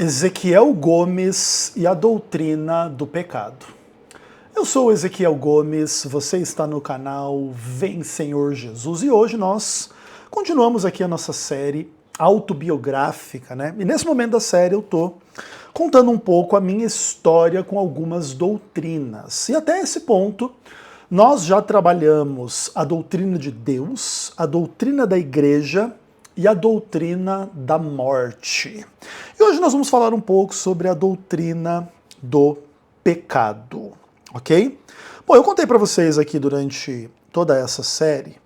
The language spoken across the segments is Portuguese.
Ezequiel Gomes e a doutrina do pecado. Eu sou o Ezequiel Gomes, você está no canal Vem Senhor Jesus e hoje nós continuamos aqui a nossa série autobiográfica, né? E nesse momento da série eu tô contando um pouco a minha história com algumas doutrinas. E até esse ponto nós já trabalhamos a doutrina de Deus, a doutrina da igreja e a doutrina da morte. E hoje nós vamos falar um pouco sobre a doutrina do pecado, ok? Bom, eu contei para vocês aqui durante toda essa série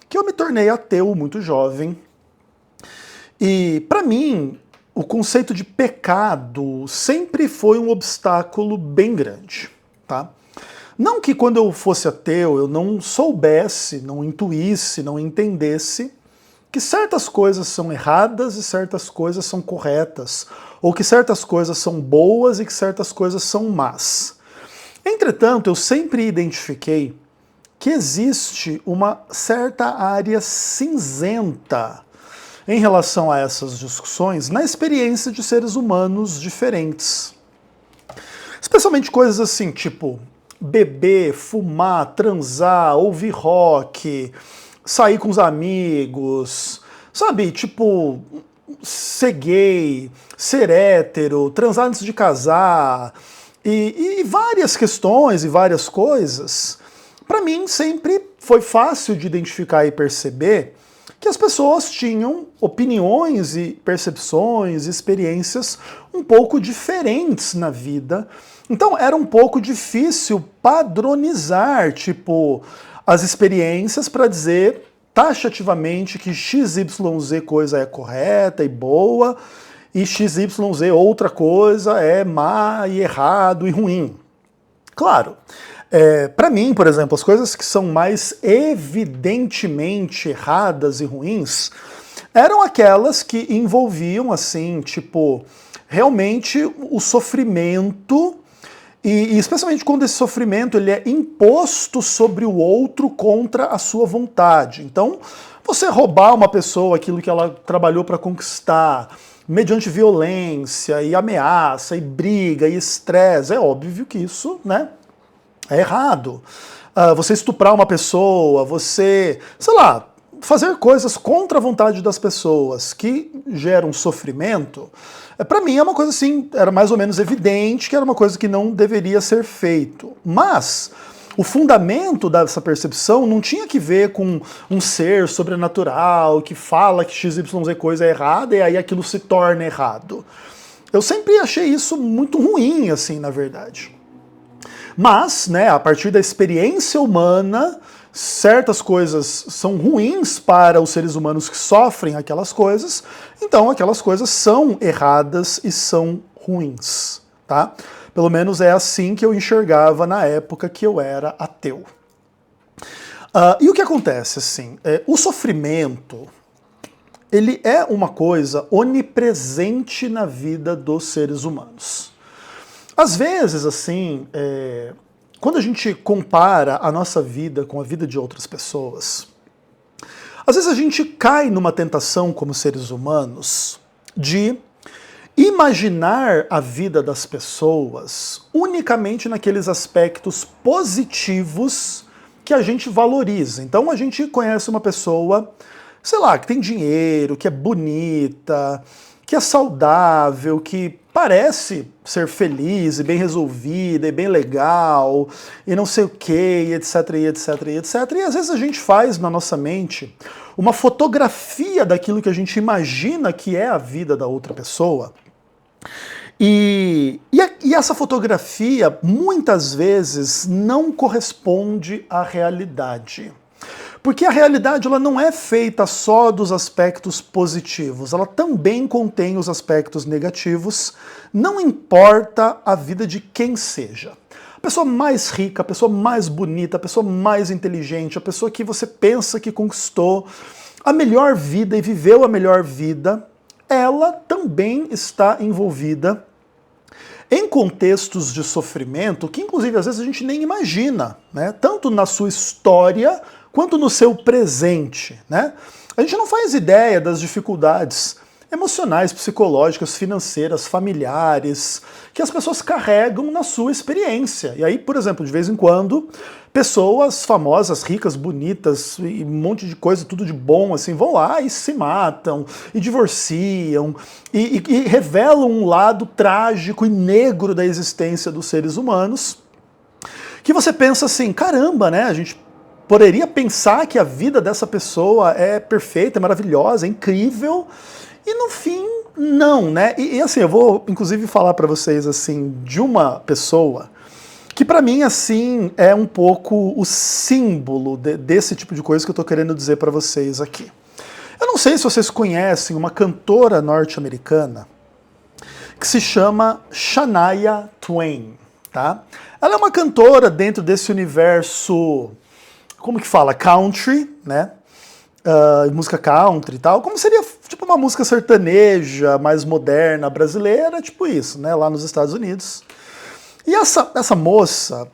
que eu me tornei ateu muito jovem e para mim o conceito de pecado sempre foi um obstáculo bem grande, tá? Não que quando eu fosse ateu eu não soubesse, não intuísse, não entendesse que certas coisas são erradas e certas coisas são corretas, ou que certas coisas são boas e que certas coisas são más. Entretanto, eu sempre identifiquei que existe uma certa área cinzenta em relação a essas discussões na experiência de seres humanos diferentes. Especialmente coisas assim, tipo beber, fumar, transar, ouvir rock, sair com os amigos, sabe? Tipo, ser gay, ser hétero, transar antes de casar, e várias questões e várias coisas. Para mim sempre foi fácil de identificar e perceber que as pessoas tinham opiniões e percepções, experiências um pouco diferentes na vida. Então era um pouco difícil padronizar, tipo, as experiências para dizer taxativamente que XYZ coisa é correta e boa e XYZ outra coisa é má e errado e ruim. Claro, para mim, por exemplo, as coisas que são mais evidentemente erradas e ruins eram aquelas que envolviam, assim, tipo, realmente o sofrimento. E especialmente quando esse sofrimento ele é imposto sobre o outro contra a sua vontade. Então, você roubar uma pessoa aquilo que ela trabalhou para conquistar, mediante violência e ameaça e briga e estresse, é óbvio que isso, né, é errado. Você estuprar uma pessoa, você, sei lá, fazer coisas contra a vontade das pessoas que geram sofrimento, para mim é uma coisa assim, era mais ou menos evidente que era uma coisa que não deveria ser feito. Mas o fundamento dessa percepção não tinha que ver com um ser sobrenatural que fala que XYZ coisa é errada e aí aquilo se torna errado. Eu sempre achei isso muito ruim, assim, na verdade. Mas, né, a partir da experiência humana, certas coisas são ruins para os seres humanos que sofrem aquelas coisas, então aquelas coisas são erradas e são ruins, tá? Pelo menos é assim que eu enxergava na época que eu era ateu. E o que acontece, assim, o sofrimento, ele é uma coisa onipresente na vida dos seres humanos. Às vezes, assim, quando a gente compara a nossa vida com a vida de outras pessoas, às vezes a gente cai numa tentação como seres humanos de imaginar a vida das pessoas unicamente naqueles aspectos positivos que a gente valoriza. Então a gente conhece uma pessoa, sei lá, que tem dinheiro, que é bonita, que é saudável, que parece ser feliz e bem resolvida e bem legal e não sei o que, etc, e etc, e etc. E às vezes a gente faz na nossa mente uma fotografia daquilo que a gente imagina que é a vida da outra pessoa. E essa fotografia muitas vezes não corresponde à realidade. Porque a realidade ela não é feita só dos aspectos positivos, ela também contém os aspectos negativos, não importa a vida de quem seja. A pessoa mais rica, a pessoa mais bonita, a pessoa mais inteligente, a pessoa que você pensa que conquistou a melhor vida e viveu a melhor vida, ela também está envolvida em contextos de sofrimento que inclusive às vezes a gente nem imagina, né? Tanto na sua história quanto no seu presente, né? A gente não faz ideia das dificuldades emocionais, psicológicas, financeiras, familiares, que as pessoas carregam na sua experiência. E aí, por exemplo, de vez em quando, pessoas famosas, ricas, bonitas, e um monte de coisa, tudo de bom, assim, vão lá e se matam, e divorciam, e revelam um lado trágico e negro da existência dos seres humanos, que você pensa assim, caramba, né, a gente poderia pensar que a vida dessa pessoa é perfeita, é maravilhosa, é incrível, e no fim, não, né? E assim, eu vou inclusive falar para vocês assim de uma pessoa que para mim assim é um pouco o símbolo desse tipo de coisa que eu tô querendo dizer para vocês aqui. Eu não sei se vocês conhecem uma cantora norte-americana que se chama Shania Twain, tá? Ela é uma cantora dentro desse universo, como que fala? Country, né? Música country e tal, como seria tipo uma música sertaneja, mais moderna, brasileira, tipo isso, né? Lá nos Estados Unidos. E essa moça,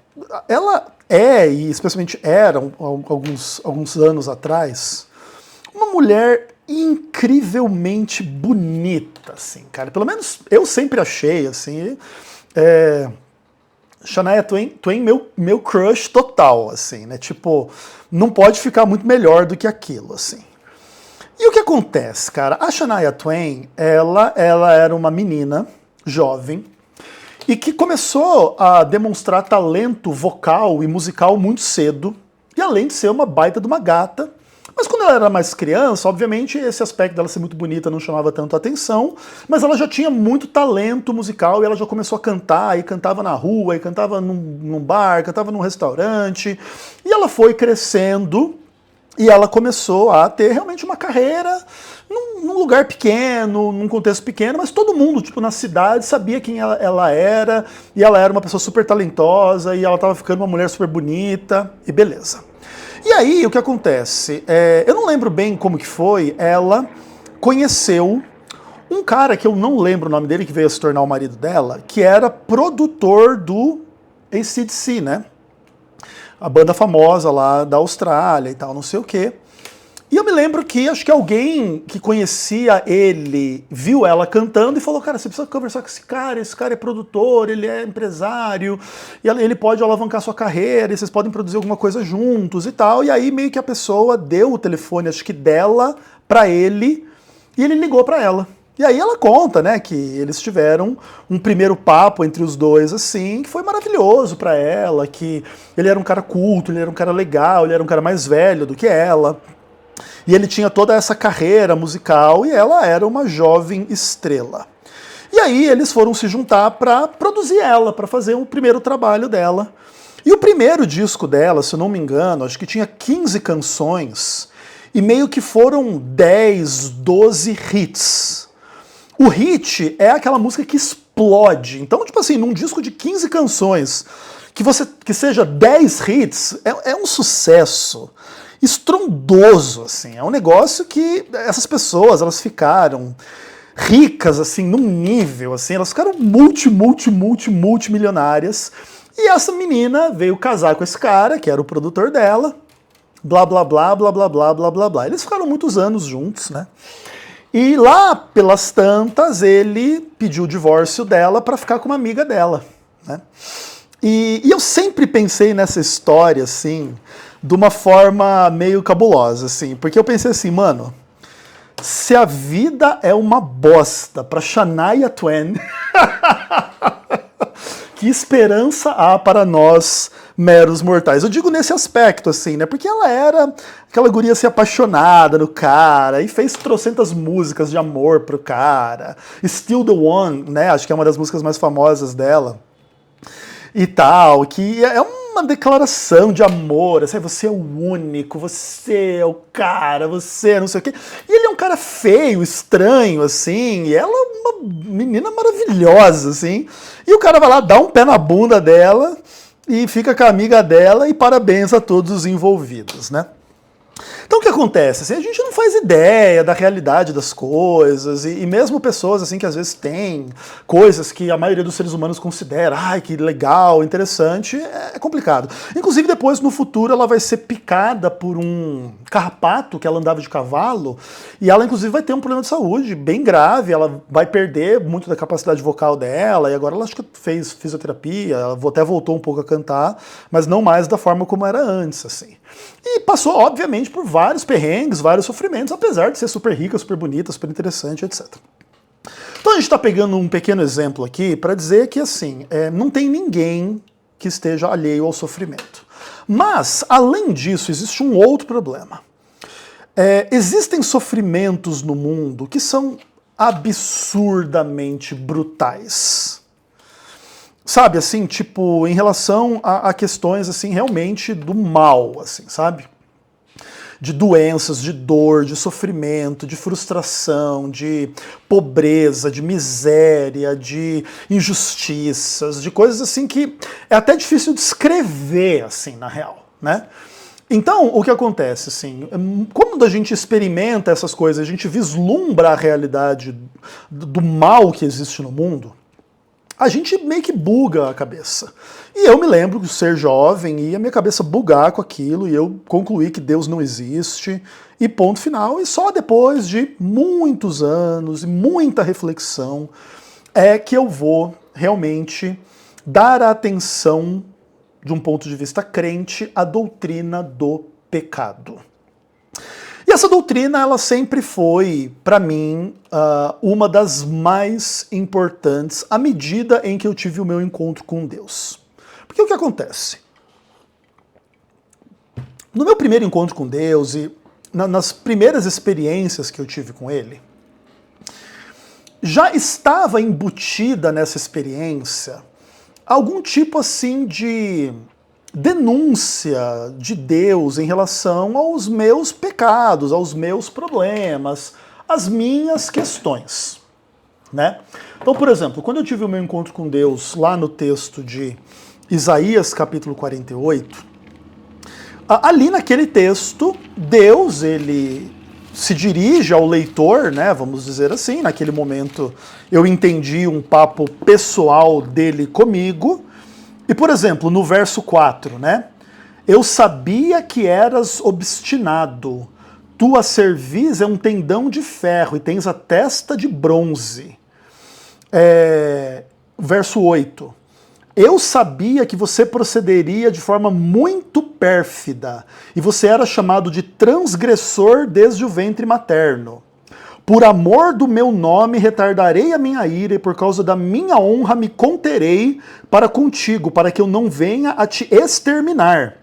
ela e especialmente era, alguns anos atrás, uma mulher incrivelmente bonita, assim, cara. Pelo menos eu sempre achei, assim, Shania Twain meu crush total, assim, né? Tipo, não pode ficar muito melhor do que aquilo, assim. E o que acontece, cara? A Shania Twain, ela era uma menina jovem e que começou a demonstrar talento vocal e musical muito cedo, e além de ser uma baita de uma gata. Mas quando ela era mais criança, obviamente esse aspecto dela ser muito bonita não chamava tanto atenção, mas ela já tinha muito talento musical e ela já começou a cantar, e cantava na rua, e cantava num bar, cantava num restaurante, e ela foi crescendo e ela começou a ter realmente uma carreira num lugar pequeno, num contexto pequeno, mas todo mundo, tipo, na cidade sabia quem ela era, e ela era uma pessoa super talentosa, e ela estava ficando uma mulher super bonita, e beleza. E aí, o que acontece? Eu não lembro bem como que foi, ela conheceu um cara que eu não lembro o nome dele, que veio a se tornar o marido dela, que era produtor do AC/DC, né? A banda famosa lá da Austrália e tal, não sei o quê. E eu me lembro que acho que alguém que conhecia ele viu ela cantando e falou, cara, você precisa conversar com esse cara é produtor, ele é empresário, e ele pode alavancar sua carreira, e vocês podem produzir alguma coisa juntos e tal. E aí meio que a pessoa deu o telefone, acho que dela, pra ele, e ele ligou pra ela. E aí ela conta, né, que eles tiveram um primeiro papo entre os dois, assim, que foi maravilhoso pra ela, que ele era um cara culto, ele era um cara legal, ele era um cara mais velho do que ela. E ele tinha toda essa carreira musical e ela era uma jovem estrela. E aí eles foram se juntar para produzir ela, para fazer o primeiro trabalho dela. E o primeiro disco dela, se eu não me engano, acho que tinha 15 canções e meio que foram 10, 12 hits. O hit é aquela música que explode. Então, tipo assim, num disco de 15 canções, que seja 10 hits, é um sucesso estrondoso, assim. É um negócio que essas pessoas, elas ficaram ricas, assim, num nível, assim, elas ficaram multimilionárias. E essa menina veio casar com esse cara, que era o produtor dela, blá, blá, blá, blá, blá, blá, blá, blá, blá. Eles ficaram muitos anos juntos, né? E lá, pelas tantas, ele pediu o divórcio dela para ficar com uma amiga dela, né? E eu sempre pensei nessa história, assim, de uma forma meio cabulosa, assim, porque eu pensei assim, mano, se a vida é uma bosta pra Shania Twain, que esperança há para nós, meros mortais? Eu digo nesse aspecto, assim, né, porque ela era aquela guria assim, apaixonada no cara, e fez trocentas músicas de amor pro cara, Still the One, né, acho que é uma das músicas mais famosas dela, e tal, que é uma declaração de amor, assim, você é o único, você é o cara, você é não sei o quê. E ele é um cara feio, estranho, assim, e ela é uma menina maravilhosa, assim. E o cara vai lá, dá um pé na bunda dela e fica com a amiga dela, e parabéns a todos os envolvidos, né? Então o que acontece? Assim, a gente não faz ideia da realidade das coisas, e mesmo pessoas assim que às vezes têm coisas que a maioria dos seres humanos considera, ai, que legal, interessante, é complicado. Inclusive depois, no futuro, ela vai ser picada por um carrapato que ela andava de cavalo, e ela inclusive vai ter um problema de saúde bem grave, ela vai perder muito da capacidade vocal dela, e agora ela acho que fez fisioterapia, ela até voltou um pouco a cantar, mas não mais da forma como era antes, assim. E passou, obviamente, por vários perrengues, vários sofrimentos, apesar de ser super rica, super bonita, super interessante, etc. Então a gente está pegando um pequeno exemplo aqui para dizer que, assim, não tem ninguém que esteja alheio ao sofrimento. Mas, além disso, existe um outro problema. Existem sofrimentos no mundo que são absurdamente brutais. Sabe, assim, tipo, em relação a questões, assim, realmente do mal, assim, sabe? De doenças, de dor, de sofrimento, de frustração, de pobreza, de miséria, de injustiças, de coisas, assim, que é até difícil descrever, assim, na real, né? Então, o que acontece, assim, quando a gente experimenta essas coisas, a gente vislumbra a realidade do mal que existe no mundo, a gente meio que buga a cabeça. E eu me lembro de ser jovem e a minha cabeça bugar com aquilo e eu concluí que Deus não existe e ponto final. E só depois de muitos anos e muita reflexão é que eu vou realmente dar atenção, de um ponto de vista crente, à doutrina do pecado. E essa doutrina, ela sempre foi, para mim, uma das mais importantes à medida em que eu tive o meu encontro com Deus. Porque o que acontece? No meu primeiro encontro com Deus e nas primeiras experiências que eu tive com Ele, já estava embutida nessa experiência algum tipo assim de denúncia de Deus em relação aos meus pecados, aos meus problemas, às minhas questões, né? Então, por exemplo, quando eu tive o meu encontro com Deus lá no texto de Isaías capítulo 48, ali naquele texto, Deus, ele se dirige ao leitor, né, vamos dizer assim, naquele momento eu entendi um papo pessoal dele comigo. E, por exemplo, no verso 4, né? Eu sabia que eras obstinado, tua cerviz é um tendão de ferro e tens a testa de bronze. Verso 8. Eu sabia que você procederia de forma muito pérfida e você era chamado de transgressor desde o ventre materno. Por amor do meu nome retardarei a minha ira e por causa da minha honra me conterei para contigo, para que eu não venha a te exterminar.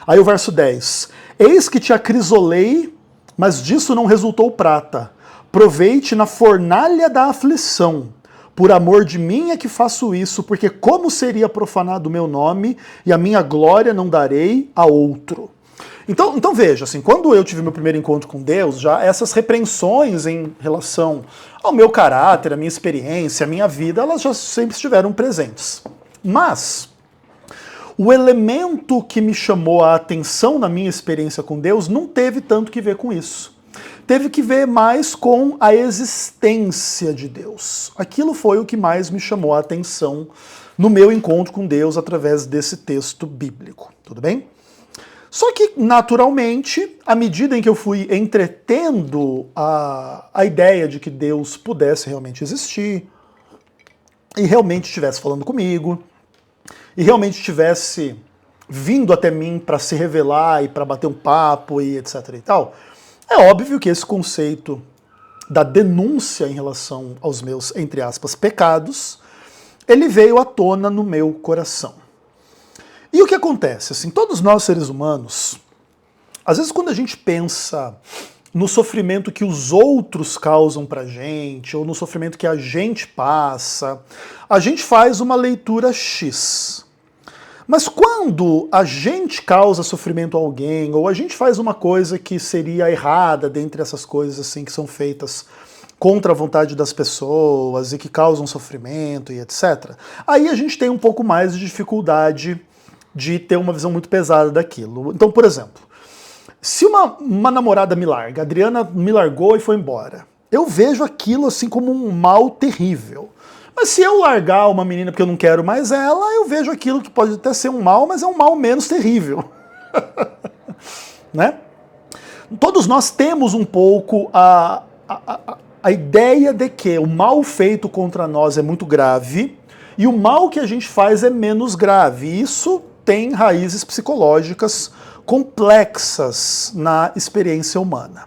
Aí o verso 10. Eis que te acrisolei, mas disso não resultou prata. Provei-te na fornalha da aflição. Por amor de mim é que faço isso, porque como seria profanado o meu nome e a minha glória não darei a outro. Então veja, assim, quando eu tive meu primeiro encontro com Deus, já essas repreensões em relação ao meu caráter, a minha experiência, a minha vida, elas já sempre estiveram presentes. Mas o elemento que me chamou a atenção na minha experiência com Deus não teve tanto que ver com isso. Teve que ver mais com a existência de Deus. Aquilo foi o que mais me chamou a atenção no meu encontro com Deus através desse texto bíblico. Tudo bem? Só que, naturalmente, à medida em que eu fui entretendo a ideia de que Deus pudesse realmente existir, e realmente estivesse falando comigo, e realmente estivesse vindo até mim para se revelar e para bater um papo e etc e tal, é óbvio que esse conceito da denúncia em relação aos meus, entre aspas, pecados, ele veio à tona no meu coração. E o que acontece? Assim, todos nós seres humanos, às vezes quando a gente pensa no sofrimento que os outros causam pra gente, ou no sofrimento que a gente passa, a gente faz uma leitura X. Mas quando a gente causa sofrimento a alguém, ou a gente faz uma coisa que seria errada dentre essas coisas assim que são feitas contra a vontade das pessoas e que causam sofrimento e etc., aí a gente tem um pouco mais de dificuldade de ter uma visão muito pesada daquilo. Então, por exemplo, Se uma namorada me larga, a Adriana me largou e foi embora, eu vejo aquilo assim como um mal terrível. Mas se eu largar uma menina porque eu não quero mais ela, eu vejo aquilo que pode até ser um mal, mas é um mal menos terrível. Né? Todos nós temos um pouco a ideia de que o mal feito contra nós é muito grave e o mal que a gente faz é menos grave. Isso tem raízes psicológicas complexas na experiência humana.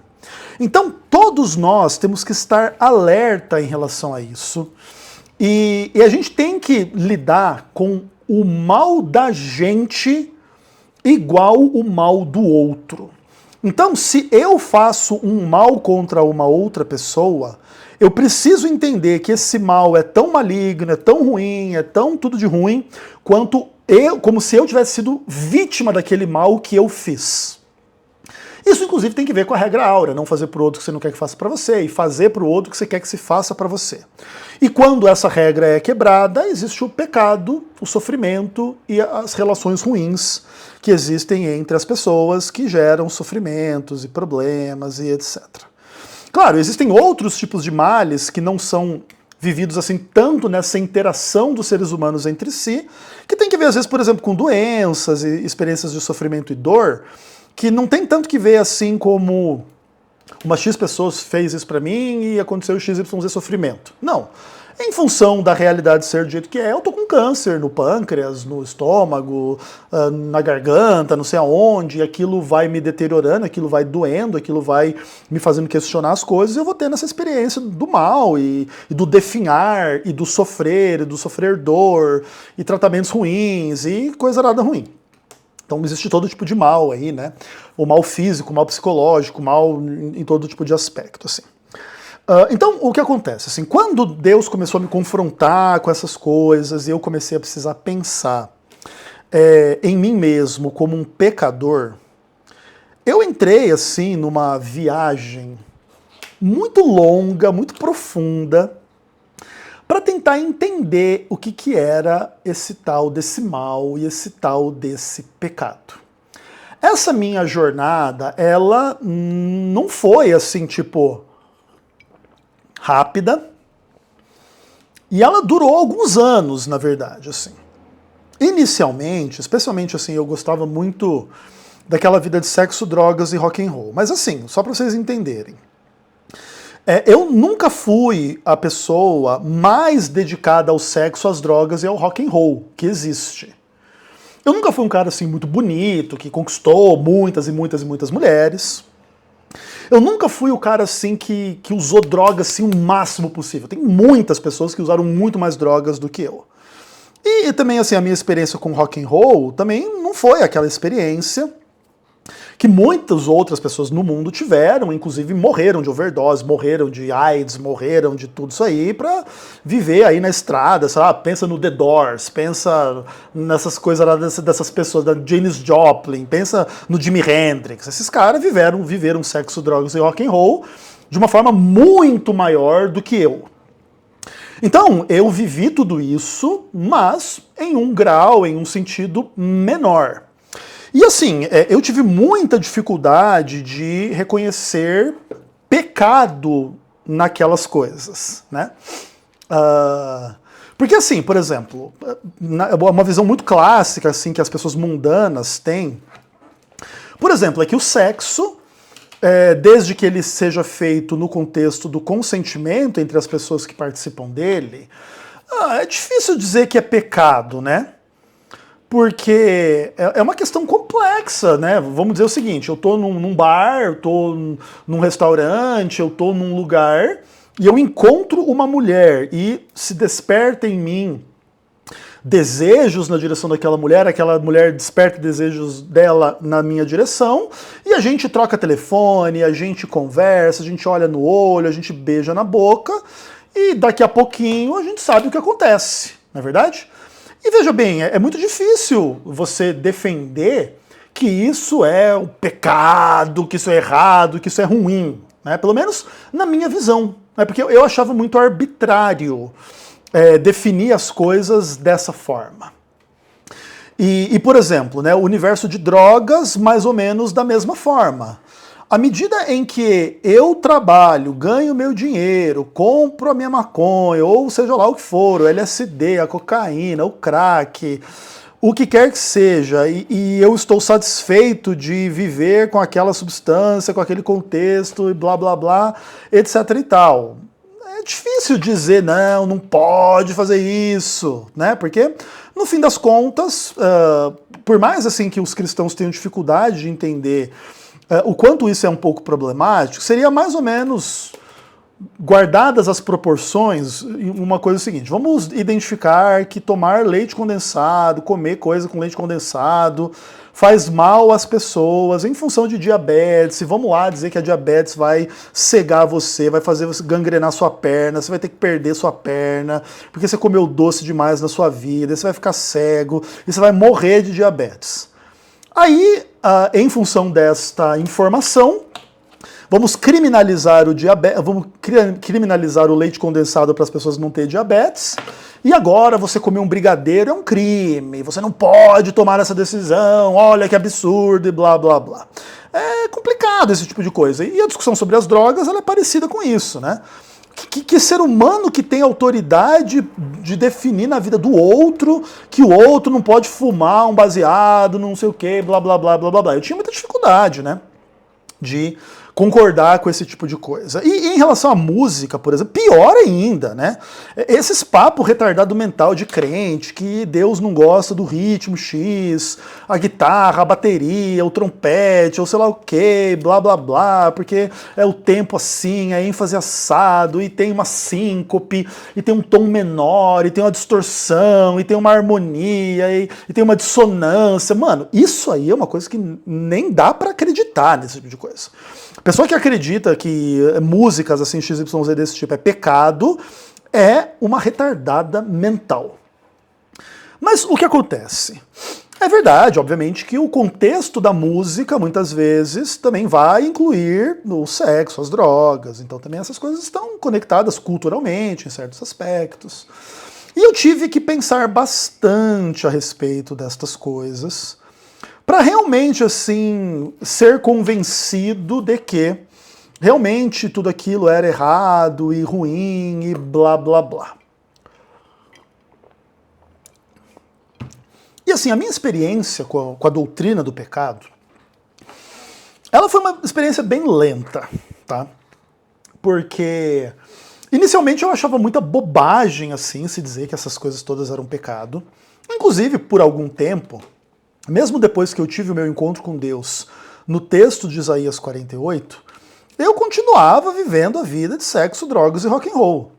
Então, todos nós temos que estar alerta em relação a isso. E a gente tem que lidar com o mal da gente igual o mal do outro. Então, se eu faço um mal contra uma outra pessoa, eu preciso entender que esse mal é tão maligno, é tão ruim, é tão tudo de ruim, como se eu tivesse sido vítima daquele mal que eu fiz. Isso, inclusive, tem que ver com a regra áurea, não fazer para o outro que você não quer que faça para você, e fazer para o outro que você quer que se faça para você. E quando essa regra é quebrada, existe o pecado, o sofrimento e as relações ruins que existem entre as pessoas que geram sofrimentos e problemas e etc. Claro, existem outros tipos de males que não são vividos assim tanto nessa interação dos seres humanos entre si, que tem que ver às vezes, por exemplo, com doenças e experiências de sofrimento e dor, que não tem tanto que ver assim como uma X pessoas fez isso pra mim e aconteceu XYZ sofrimento. Não. Em função da realidade ser do jeito que é, eu tô com câncer no pâncreas, no estômago, na garganta, não sei aonde, e aquilo vai me deteriorando, aquilo vai doendo, aquilo vai me fazendo questionar as coisas, e eu vou tendo essa experiência do mal, e do definhar, e do sofrer dor, e tratamentos ruins, e coisa nada ruim. Então existe todo tipo de mal aí, né? O mal físico, o mal psicológico, o mal em todo tipo de aspecto, assim. Então, o que acontece? Assim, quando Deus começou a me confrontar com essas coisas e eu comecei a precisar pensar em mim mesmo como um pecador, eu entrei assim numa viagem muito longa, muito profunda, para tentar entender o que era esse tal desse mal e esse tal desse pecado. Essa minha jornada, ela não foi assim, tipo, rápida, e ela durou alguns anos, na verdade, assim. Inicialmente, especialmente assim, eu gostava muito daquela vida de sexo, drogas e rock and roll. Mas assim, só para vocês entenderem, eu nunca fui a pessoa mais dedicada ao sexo, às drogas e ao rock and roll que existe. Eu nunca fui um cara assim muito bonito, que conquistou muitas e muitas e muitas mulheres. Eu nunca fui o cara assim que usou drogas assim o máximo possível. Tem muitas pessoas que usaram muito mais drogas do que eu. E também assim a minha experiência com rock and roll também não foi aquela experiência que muitas outras pessoas no mundo tiveram, inclusive morreram de overdose, morreram de AIDS, morreram de tudo isso aí pra viver aí na estrada, sei lá, pensa no The Doors, pensa nessas coisas lá dessas pessoas, da Janis Joplin, pensa no Jimi Hendrix. Esses caras viveram sexo, drogas e rock and roll de uma forma muito maior do que eu. Então, eu vivi tudo isso, mas em um grau, em um sentido menor. E assim, eu tive muita dificuldade de reconhecer pecado naquelas coisas, né? Porque assim, por exemplo, uma visão muito clássica assim que as pessoas mundanas têm, por exemplo, é que o sexo, desde que ele seja feito no contexto do consentimento entre as pessoas que participam dele, é difícil dizer que é pecado, né? Porque é uma questão complexa, né? Vamos dizer o seguinte, eu tô num bar, eu tô num restaurante, eu tô num lugar e eu encontro uma mulher e se desperta em mim desejos na direção daquela mulher, aquela mulher desperta desejos dela na minha direção, e a gente troca telefone, a gente conversa, a gente olha no olho, a gente beija na boca, e daqui a pouquinho a gente sabe o que acontece, não é verdade? E veja bem, é muito difícil você defender que isso é o pecado, que isso é errado, que isso é ruim, né? Pelo menos na minha visão, né? Porque eu achava muito arbitrário definir as coisas dessa forma. Por exemplo, né, o universo de drogas, mais ou menos da mesma forma. À medida em que eu trabalho, ganho meu dinheiro, compro a minha maconha, ou seja lá o que for, o LSD, a cocaína, o crack, o que quer que seja, e eu estou satisfeito de viver com aquela substância, com aquele contexto, e blá blá blá, etc e tal. É difícil dizer, não pode fazer isso, né? Porque, no fim das contas, por mais assim que os cristãos tenham dificuldade de entender o quanto isso é um pouco problemático, seria mais ou menos, guardadas as proporções, uma coisa seguinte: vamos identificar que tomar leite condensado, comer coisa com leite condensado, faz mal às pessoas em função de diabetes, e vamos lá dizer que a diabetes vai cegar você, vai fazer você gangrenar sua perna, você vai ter que perder sua perna, porque você comeu doce demais na sua vida, você vai ficar cego, e você vai morrer de diabetes. Aí, em função desta informação, vamos criminalizar o diabetes, vamos criminalizar o leite condensado para as pessoas não terem diabetes. E agora você comer um brigadeiro é um crime, você não pode tomar essa decisão, olha que absurdo e blá blá blá. É complicado esse tipo de coisa. E a discussão sobre as drogas, ela é parecida com isso, né? Que ser humano que tem autoridade de definir na vida do outro que o outro não pode fumar um baseado, não sei o que, blá blá blá blá blá blá. Eu tinha muita dificuldade, né, de concordar com esse tipo de coisa. E em relação à música, por exemplo, pior ainda, né? Esses papos retardado mental de crente, que Deus não gosta do ritmo X, a guitarra, a bateria, o trompete, ou sei lá o que, blá blá blá, porque é o tempo assim, é ênfase assado, e tem uma síncope, e tem um tom menor, e tem uma distorção, e tem uma harmonia, e tem uma dissonância. Mano, isso aí é uma coisa que nem dá pra acreditar nesse tipo de coisa. Pessoa que acredita que músicas assim, XYZ desse tipo é pecado, é uma retardada mental. Mas o que acontece? É verdade, obviamente, que o contexto da música, muitas vezes, também vai incluir o sexo, as drogas, então também essas coisas estão conectadas culturalmente, em certos aspectos. E eu tive que pensar bastante a respeito destas coisas, para realmente, assim, ser convencido de que realmente tudo aquilo era errado e ruim e blá blá blá. E assim, a minha experiência com a doutrina do pecado, ela foi uma experiência bem lenta, tá? Porque inicialmente eu achava muita bobagem, assim, se dizer que essas coisas todas eram pecado. Inclusive, por algum tempo, mesmo depois que eu tive o meu encontro com Deus no texto de Isaías 48, eu continuava vivendo a vida de sexo, drogas e rock and roll.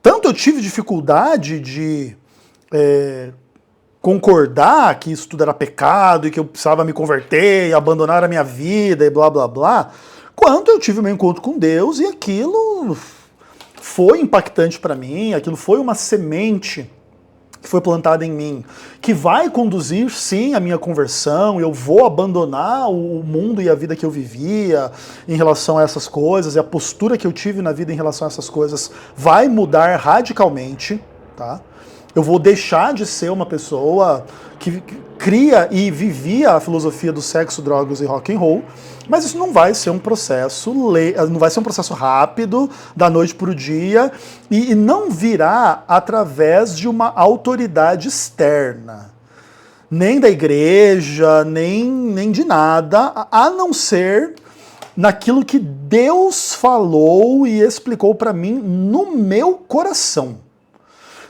Tanto eu tive dificuldade de concordar que isso tudo era pecado e que eu precisava me converter e abandonar a minha vida e blá blá blá, quanto eu tive o meu encontro com Deus e aquilo foi impactante para mim, aquilo foi uma semente que foi plantada em mim, que vai conduzir, sim, a minha conversão, eu vou abandonar o mundo e a vida que eu vivia em relação a essas coisas, e a postura que eu tive na vida em relação a essas coisas vai mudar radicalmente, tá? Eu vou deixar de ser uma pessoa que cria e vivia a filosofia do sexo, drogas e rock and roll, mas isso não vai ser um processo, não vai ser um processo rápido, da noite para o dia, e não virá através de uma autoridade externa, nem da igreja, nem de nada, a não ser naquilo que Deus falou e explicou para mim no meu coração.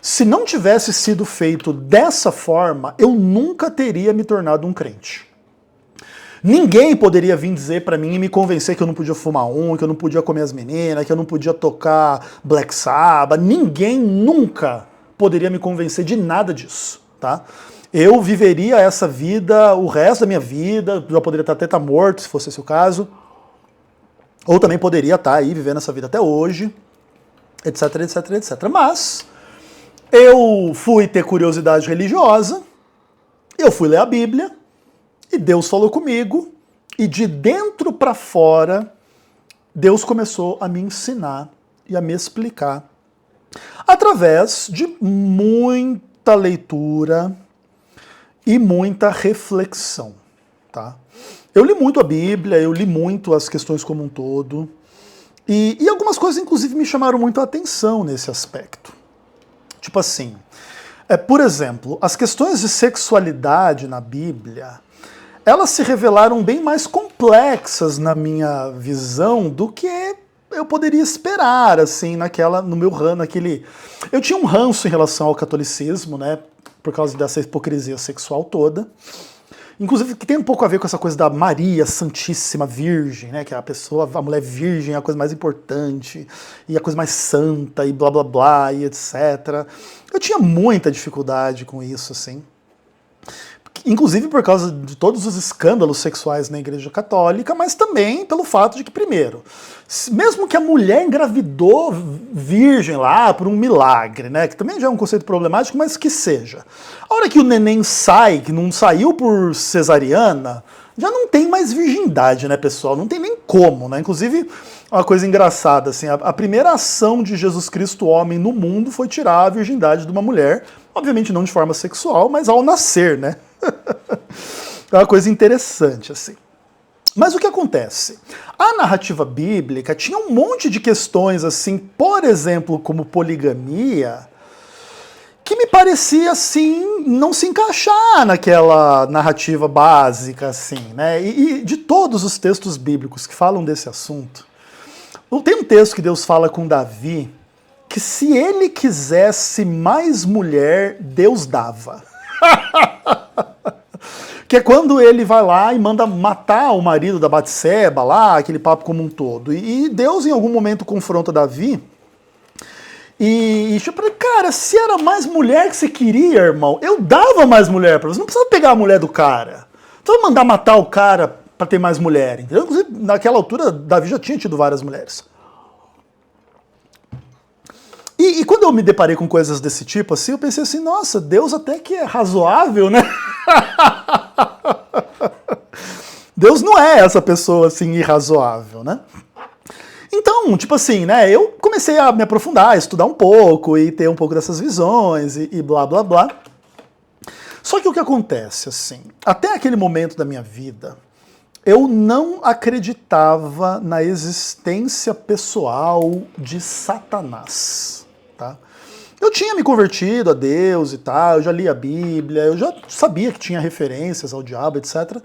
Se não tivesse sido feito dessa forma, eu nunca teria me tornado um crente. Ninguém poderia vir dizer pra mim e me convencer que eu não podia fumar que eu não podia comer as meninas, que eu não podia tocar Black Sabbath. Ninguém nunca poderia me convencer de nada disso, tá? Eu viveria essa vida o resto da minha vida, já poderia até estar morto, se fosse esse o caso. Ou também poderia estar aí vivendo essa vida até hoje, etc, etc, etc. Mas eu fui ter curiosidade religiosa, eu fui ler a Bíblia, e Deus falou comigo, e de dentro para fora, Deus começou a me ensinar e a me explicar, através de muita leitura e muita reflexão, tá? Eu li muito a Bíblia, eu li muito as questões como um todo, e algumas coisas, inclusive, me chamaram muito a atenção nesse aspecto. Tipo assim, por exemplo, as questões de sexualidade na Bíblia, elas se revelaram bem mais complexas na minha visão do que eu poderia esperar, assim, no meu naquele... Eu tinha um ranço em relação ao catolicismo, né, por causa dessa hipocrisia sexual toda. Inclusive, que tem um pouco a ver com essa coisa da Maria Santíssima Virgem, né? Que a mulher virgem é a coisa mais importante, e a coisa mais santa, e blá blá blá, e etc. Eu tinha muita dificuldade com isso, assim. Inclusive por causa de todos os escândalos sexuais na Igreja Católica, mas também pelo fato de que, primeiro, mesmo que a mulher engravidou virgem lá por um milagre, né, que também já é um conceito problemático, mas que seja. A hora que o neném sai, que não saiu por cesariana, já não tem mais virgindade, né, pessoal? Não tem nem como, né? Inclusive, uma coisa engraçada, assim, a primeira ação de Jesus Cristo homem no mundo foi tirar a virgindade de uma mulher, obviamente não de forma sexual, mas ao nascer, né? É uma coisa interessante, assim. Mas o que acontece? A narrativa bíblica tinha um monte de questões, assim, por exemplo, como poligamia, que me parecia, assim, não se encaixar naquela narrativa básica, assim, né? E de todos os textos bíblicos que falam desse assunto, tem um texto que Deus fala com Davi, que se ele quisesse mais mulher, Deus dava. Que é quando ele vai lá e manda matar o marido da Batseba lá, aquele papo como um todo. E Deus em algum momento confronta Davi e tipo, cara, se era mais mulher que você queria, irmão, eu dava mais mulher pra você. Não precisa pegar a mulher do cara. Não precisa mandar matar o cara pra ter mais mulher, entendeu? Inclusive, naquela altura, Davi já tinha tido várias mulheres. E quando eu me deparei com coisas desse tipo, assim, eu pensei assim, nossa, Deus até que é razoável, né? Deus não é essa pessoa, assim, irrazoável, né? Então, tipo assim, né, eu comecei a me aprofundar, estudar um pouco e ter um pouco dessas visões e blá, blá, blá. Só que o que acontece, assim, até aquele momento da minha vida, eu não acreditava na existência pessoal de Satanás. Tá? Eu tinha me convertido a Deus e tal, eu já li a Bíblia, eu já sabia que tinha referências ao diabo, etc.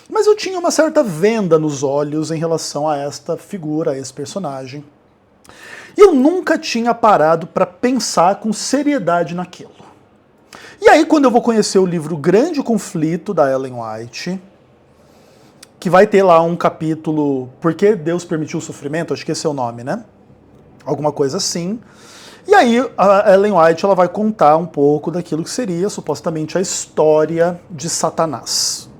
Mas eu tinha uma certa venda nos olhos em relação a esta figura, a esse personagem. E eu nunca tinha parado para pensar com seriedade naquilo. E aí, quando eu vou conhecer o livro Grande Conflito, da Ellen White, que vai ter lá um capítulo Por que Deus Permitiu o Sofrimento, acho que esse é o nome, né? Alguma coisa assim. E aí a Ellen White ela vai contar um pouco daquilo que seria supostamente a história de Satanás.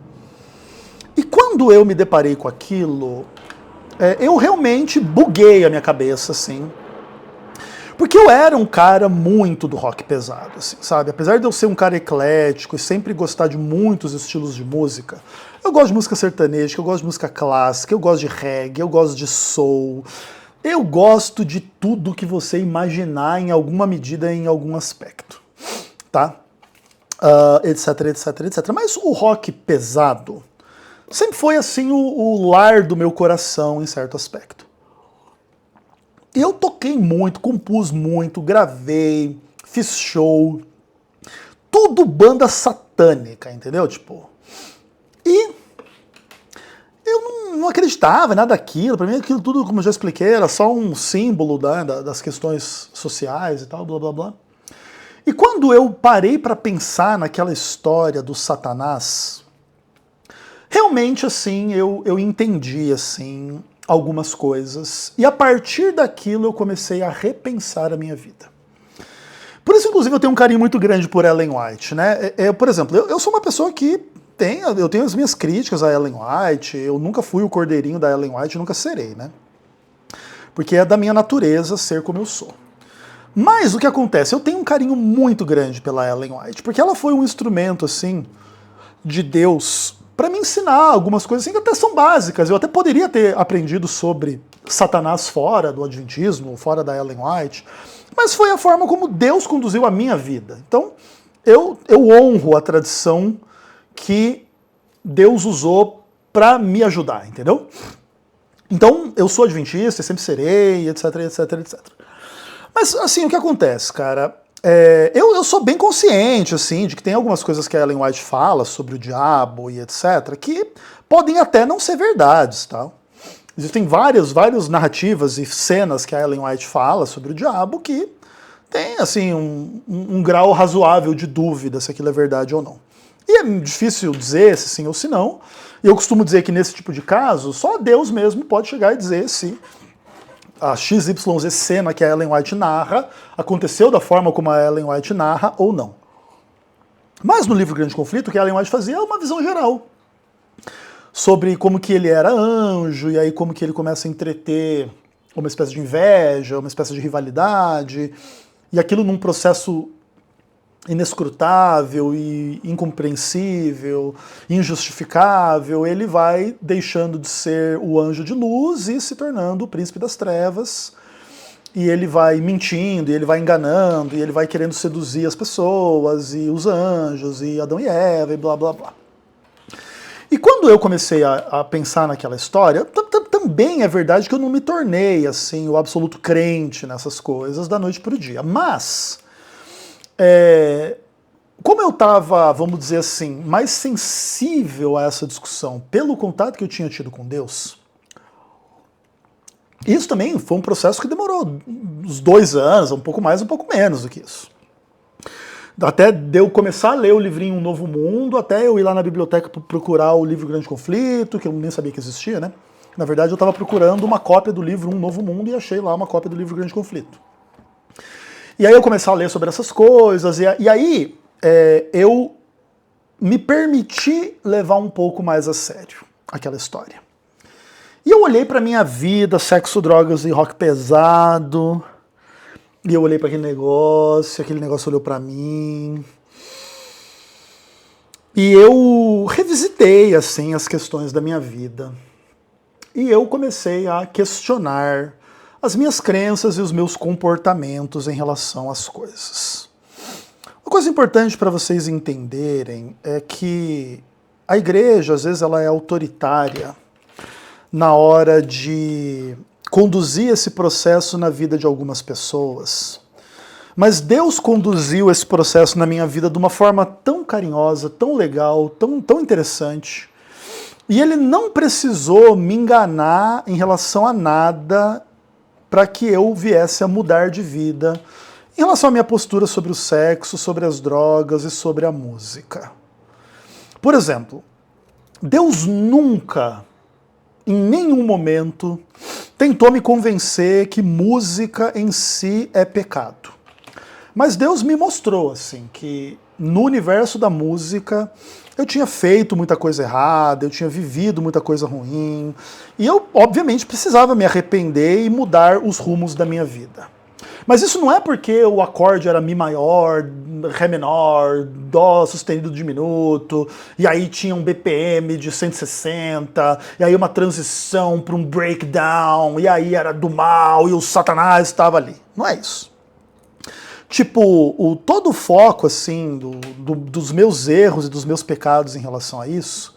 E quando eu me deparei com aquilo, eu realmente buguei a minha cabeça, assim. Porque eu era um cara muito do rock pesado, assim, sabe? Apesar de eu ser um cara eclético e sempre gostar de muitos estilos de música, eu gosto de música sertaneja, eu gosto de música clássica, eu gosto de reggae, eu gosto de soul... Eu gosto de tudo que você imaginar em alguma medida, em algum aspecto, tá? Etc, etc, etc. Mas o rock pesado sempre foi, assim, o lar do meu coração, em certo aspecto. Eu toquei muito, compus muito, gravei, fiz show, tudo banda satânica, entendeu? Tipo, e... eu não acreditava em nada daquilo, para mim aquilo tudo, como eu já expliquei, era só um símbolo das questões sociais e tal, blá blá blá. E quando eu parei para pensar naquela história do Satanás, realmente assim, eu entendi assim algumas coisas, e a partir daquilo eu comecei a repensar a minha vida. Por isso, inclusive, eu tenho um carinho muito grande por Ellen White, né? Por exemplo, eu sou uma pessoa que eu tenho as minhas críticas a Ellen White, eu nunca fui o cordeirinho da Ellen White, nunca serei, né? Porque é da minha natureza ser como eu sou. Mas o que acontece? Eu tenho um carinho muito grande pela Ellen White, porque ela foi um instrumento, assim, de Deus para me ensinar algumas coisas assim, que até são básicas. Eu até poderia ter aprendido sobre Satanás fora do Adventismo, fora da Ellen White, mas foi a forma como Deus conduziu a minha vida. Então, eu honro a tradição que Deus usou para me ajudar, entendeu? Então, eu sou adventista, sempre serei, etc, etc, etc. Mas, assim, o que acontece, cara? Eu sou bem consciente, assim, de que tem algumas coisas que a Ellen White fala sobre o diabo e etc, que podem até não ser verdades, tá? Existem várias narrativas e cenas que a Ellen White fala sobre o diabo que tem, assim, um grau razoável de dúvida se aquilo é verdade ou não. E é difícil dizer se sim ou se não. E eu costumo dizer que nesse tipo de caso, só Deus mesmo pode chegar e dizer se a XYZ cena que a Ellen White narra aconteceu da forma como a Ellen White narra ou não. Mas no livro Grande Conflito, o que a Ellen White fazia é uma visão geral sobre como que ele era anjo, e aí como que ele começa a entreter uma espécie de inveja, uma espécie de rivalidade, e aquilo num processo inescrutável e incompreensível, injustificável, ele vai deixando de ser o anjo de luz e se tornando o príncipe das trevas, e ele vai mentindo, e ele vai enganando, e ele vai querendo seduzir as pessoas, e os anjos, e Adão e Eva, e blá blá blá. E quando eu comecei a pensar naquela história, também é verdade que eu não me tornei assim o absoluto crente nessas coisas da noite para o dia, mas como eu estava, vamos dizer assim, mais sensível a essa discussão pelo contato que eu tinha tido com Deus, isso também foi um processo que demorou uns 2 anos, um pouco mais, um pouco menos do que isso. Até de eu começar a ler o livrinho Um Novo Mundo, até eu ir lá na biblioteca procurar o livro Grande Conflito, que eu nem sabia que existia, né? Na verdade, eu estava procurando uma cópia do livro Um Novo Mundo e achei lá uma cópia do livro Grande Conflito. E aí eu comecei a ler sobre essas coisas, e aí eu me permiti levar um pouco mais a sério aquela história. E eu olhei para minha vida, sexo, drogas e rock pesado, e eu olhei para aquele negócio olhou para mim, e eu revisitei assim as questões da minha vida. E eu comecei a questionar as minhas crenças e os meus comportamentos em relação às coisas. Uma coisa importante para vocês entenderem é que a igreja, às vezes, ela é autoritária na hora de conduzir esse processo na vida de algumas pessoas. Mas Deus conduziu esse processo na minha vida de uma forma tão carinhosa, tão legal, tão interessante. E ele não precisou me enganar em relação a nada para que eu viesse a mudar de vida em relação à minha postura sobre o sexo, sobre as drogas e sobre a música. Por exemplo, Deus nunca, em nenhum momento, tentou me convencer que música em si é pecado. Mas Deus me mostrou assim que no universo da música eu tinha feito muita coisa errada, eu tinha vivido muita coisa ruim, e eu, obviamente, precisava me arrepender e mudar os rumos da minha vida. Mas isso não é porque o acorde era Mi maior, Ré menor, Dó sustenido diminuto, e aí tinha um BPM de 160, e aí uma transição para um breakdown, e aí era do mal, e o Satanás estava ali. Não é isso. Tipo, todo o foco, assim, dos meus erros e dos meus pecados em relação a isso,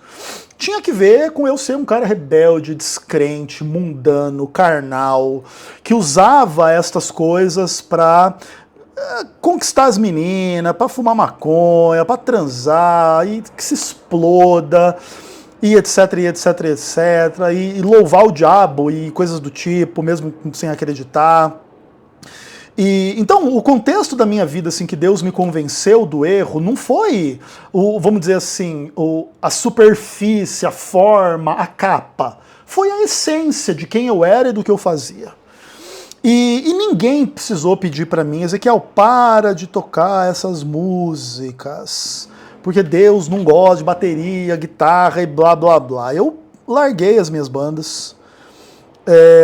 tinha que ver com eu ser um cara rebelde, descrente, mundano, carnal, que usava estas coisas pra conquistar as meninas, pra fumar maconha, pra transar, e que se exploda, e etc, e etc, etc, e louvar o diabo e coisas do tipo, mesmo sem acreditar. E, então, o contexto da minha vida, assim, que Deus me convenceu do erro, não foi, vamos dizer assim, a superfície, a forma, a capa. Foi a essência de quem eu era e do que eu fazia. E ninguém precisou pedir para mim, Ezequiel, para de tocar essas músicas, porque Deus não gosta de bateria, guitarra e blá, blá, blá. Eu larguei as minhas bandas,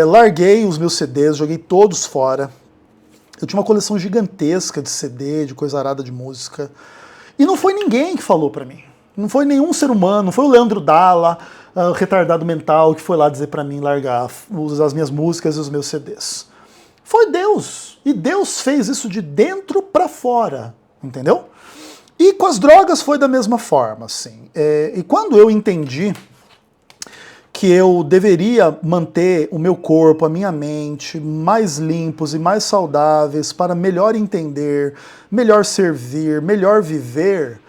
larguei os meus CDs, joguei todos fora. Eu tinha uma coleção gigantesca de CD, de coisa arada de música. E não foi ninguém que falou pra mim. Não foi nenhum ser humano, não foi o Leandro Dalla, o retardado mental, que foi lá dizer pra mim largar as minhas músicas e os meus CDs. Foi Deus. E Deus fez isso de dentro pra fora, entendeu? E com as drogas foi da mesma forma, assim. E quando eu entendi que eu deveria manter o meu corpo, a minha mente mais limpos e mais saudáveis para melhor entender, melhor servir, melhor viver,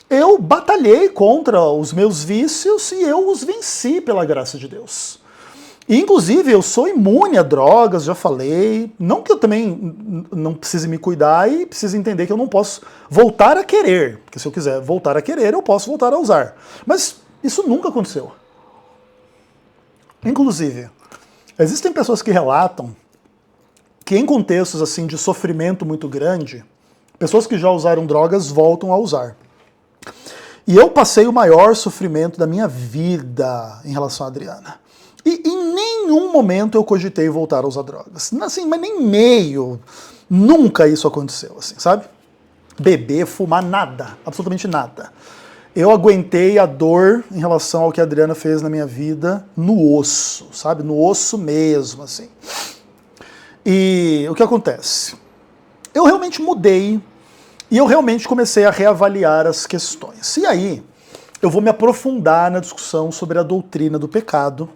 eu batalhei contra os meus vícios e eu os venci pela graça de Deus. E, inclusive, eu sou imune a drogas, já falei. Não que eu também não precise me cuidar e precise entender que eu não posso voltar a querer. Porque se eu quiser voltar a querer, eu posso voltar a usar. Mas isso nunca aconteceu. Inclusive, existem pessoas que relatam que em contextos assim de sofrimento muito grande, pessoas que já usaram drogas voltam a usar. E eu passei o maior sofrimento da minha vida em relação à Adriana. E em nenhum momento eu cogitei voltar a usar drogas. Assim, mas nem meio. Nunca isso aconteceu, assim, sabe? Beber, fumar, nada. Absolutamente nada. Eu aguentei a dor em relação ao que a Adriana fez na minha vida no osso, sabe? No osso mesmo, assim. E o que acontece? Eu realmente mudei e eu realmente comecei a reavaliar as questões. E aí, eu vou me aprofundar na discussão sobre a doutrina do pecado.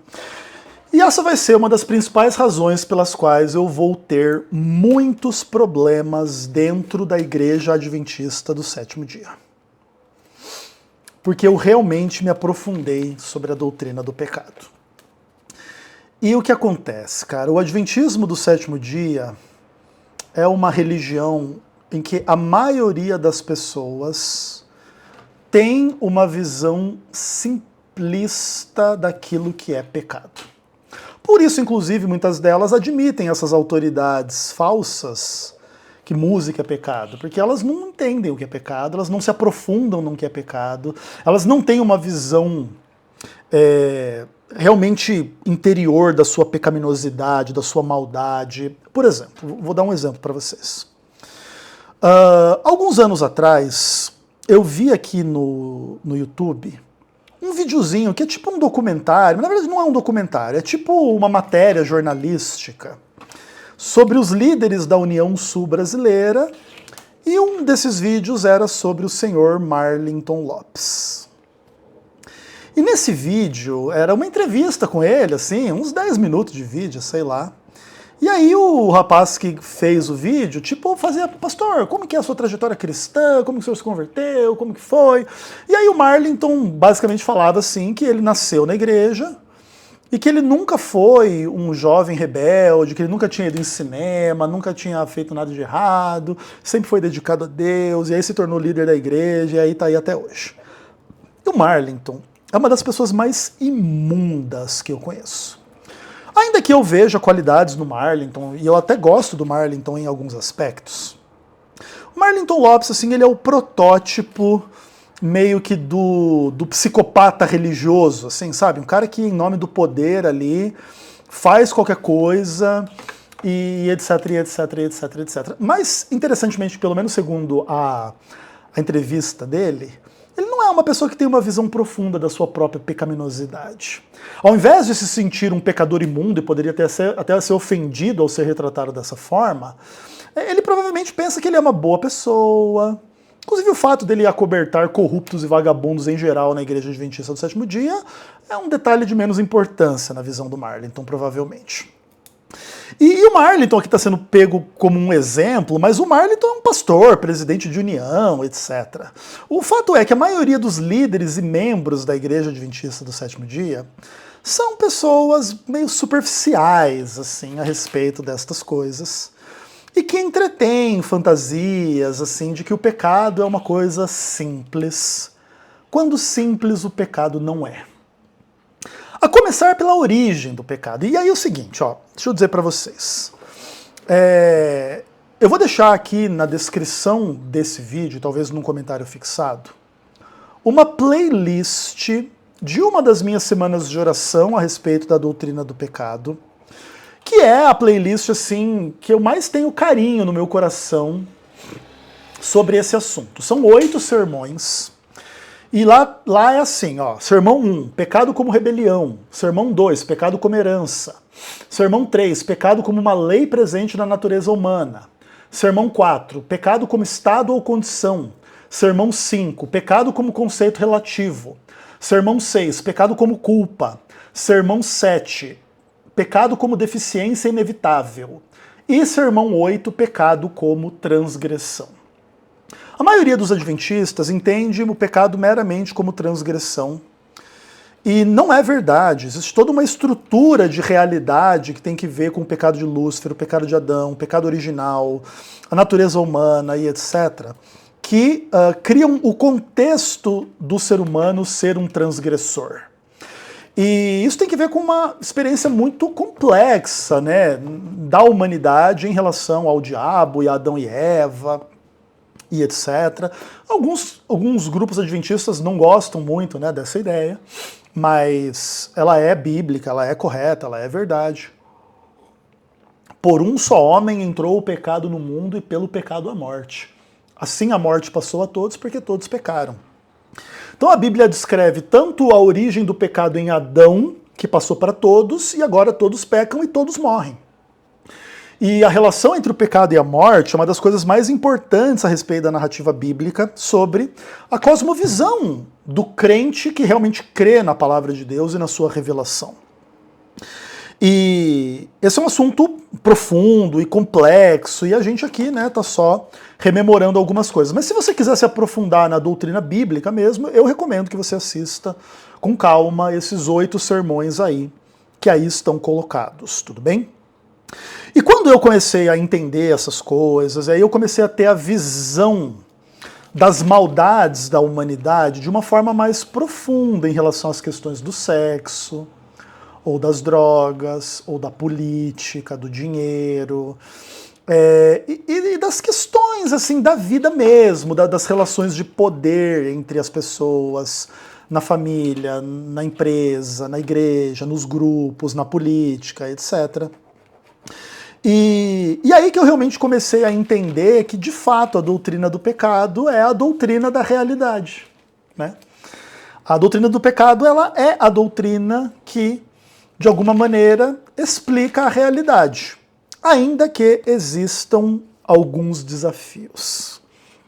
E essa vai ser uma das principais razões pelas quais eu vou ter muitos problemas dentro da Igreja Adventista do Sétimo Dia. Porque eu realmente me aprofundei sobre a doutrina do pecado. E o que acontece, cara? O Adventismo do Sétimo Dia é uma religião em que a maioria das pessoas tem uma visão simplista daquilo que é pecado. Por isso, inclusive, muitas delas admitem essas autoridades falsas que música é pecado, porque elas não entendem o que é pecado, elas não se aprofundam no que é pecado, elas não têm uma visão realmente interior da sua pecaminosidade, da sua maldade. Por exemplo, vou dar um exemplo para vocês. Alguns anos atrás, eu vi aqui no YouTube um videozinho que é tipo um documentário, mas na verdade não é um documentário, é tipo uma matéria jornalística sobre os líderes da União Sul Brasileira, e um desses vídeos era sobre o senhor Marlington Lopes. E nesse vídeo era uma entrevista com ele, assim, uns 10 minutos de vídeo, sei lá. E aí o rapaz que fez o vídeo, tipo, fazia, pastor, como que é a sua trajetória cristã, como que o senhor se converteu, como que foi? E aí o Marlington basicamente falava assim, que ele nasceu na igreja, e que ele nunca foi um jovem rebelde, que ele nunca tinha ido em cinema, nunca tinha feito nada de errado, sempre foi dedicado a Deus, e aí se tornou líder da igreja, e aí tá aí até hoje. E o Marlington é uma das pessoas mais imundas que eu conheço. Ainda que eu veja qualidades no Marlington, e eu até gosto do Marlington em alguns aspectos, o Marlington Lopes, assim, ele é o protótipo meio que do psicopata religioso, assim, sabe? Um cara que, em nome do poder ali, faz qualquer coisa, e etc, etc, etc, etc. Mas, interessantemente, pelo menos segundo a entrevista dele, ele não é uma pessoa que tem uma visão profunda da sua própria pecaminosidade. Ao invés de se sentir um pecador imundo e poderia até ser ofendido ao ser retratado dessa forma, ele provavelmente pensa que ele é uma boa pessoa. Inclusive o fato dele acobertar corruptos e vagabundos em geral na Igreja Adventista do Sétimo Dia é um detalhe de menos importância na visão do Marlington, provavelmente. E o Marlington aqui está sendo pego como um exemplo, mas o Marlington é um pastor, presidente de união, etc. O fato é que a maioria dos líderes e membros da Igreja Adventista do Sétimo Dia são pessoas meio superficiais, assim, a respeito destas coisas, e que entretêm fantasias, assim, de que o pecado é uma coisa simples, quando simples o pecado não é. A começar pela origem do pecado. E aí é o seguinte, ó, deixa eu dizer para vocês. Eu vou deixar aqui na descrição desse vídeo, talvez num comentário fixado, uma playlist de uma das minhas semanas de oração a respeito da doutrina do pecado, que é a playlist assim que eu mais tenho carinho no meu coração sobre esse assunto. São 8 sermões. E lá é assim, ó, sermão 1, pecado como rebelião, sermão 2, pecado como herança, sermão 3, pecado como uma lei presente na natureza humana, sermão 4, pecado como estado ou condição, Sermão 5, pecado como conceito relativo. Sermão 6, pecado como culpa. Sermão 7, pecado como deficiência inevitável. E sermão 8, pecado como transgressão. A maioria dos adventistas entende o pecado meramente como transgressão. E não é verdade. Existe toda uma estrutura de realidade que tem que ver com o pecado de Lúcifer, o pecado de Adão, o pecado original, a natureza humana e etc., que criam o contexto do ser humano ser um transgressor. E isso tem que ver com uma experiência muito complexa, né, da humanidade em relação ao diabo e a Adão e Eva e etc. Alguns grupos adventistas não gostam muito, né, dessa ideia, mas ela é bíblica, ela é correta, ela é verdade. Por um só homem entrou o pecado no mundo e pelo pecado a morte. Assim a morte passou a todos porque todos pecaram. Então a Bíblia descreve tanto a origem do pecado em Adão, que passou para todos, e agora todos pecam e todos morrem. E a relação entre o pecado e a morte é uma das coisas mais importantes a respeito da narrativa bíblica sobre a cosmovisão do crente que realmente crê na palavra de Deus e na sua revelação. E esse é um assunto profundo e complexo, e a gente aqui, né, tá só rememorando algumas coisas. Mas se você quiser se aprofundar na doutrina bíblica mesmo, eu recomendo que você assista com calma esses 8 sermões aí, que aí estão colocados, tudo bem? E quando eu comecei a entender essas coisas, aí eu comecei a ter a visão das maldades da humanidade de uma forma mais profunda em relação às questões do sexo, ou das drogas, ou da política, do dinheiro, e das questões assim da vida mesmo, das relações de poder entre as pessoas, na família, na empresa, na igreja, nos grupos, na política, etc. E aí que eu realmente comecei a entender que, de fato, a doutrina do pecado é a doutrina da realidade, né? A doutrina do pecado, ela é a doutrina que, de alguma maneira, explica a realidade, ainda que existam alguns desafios.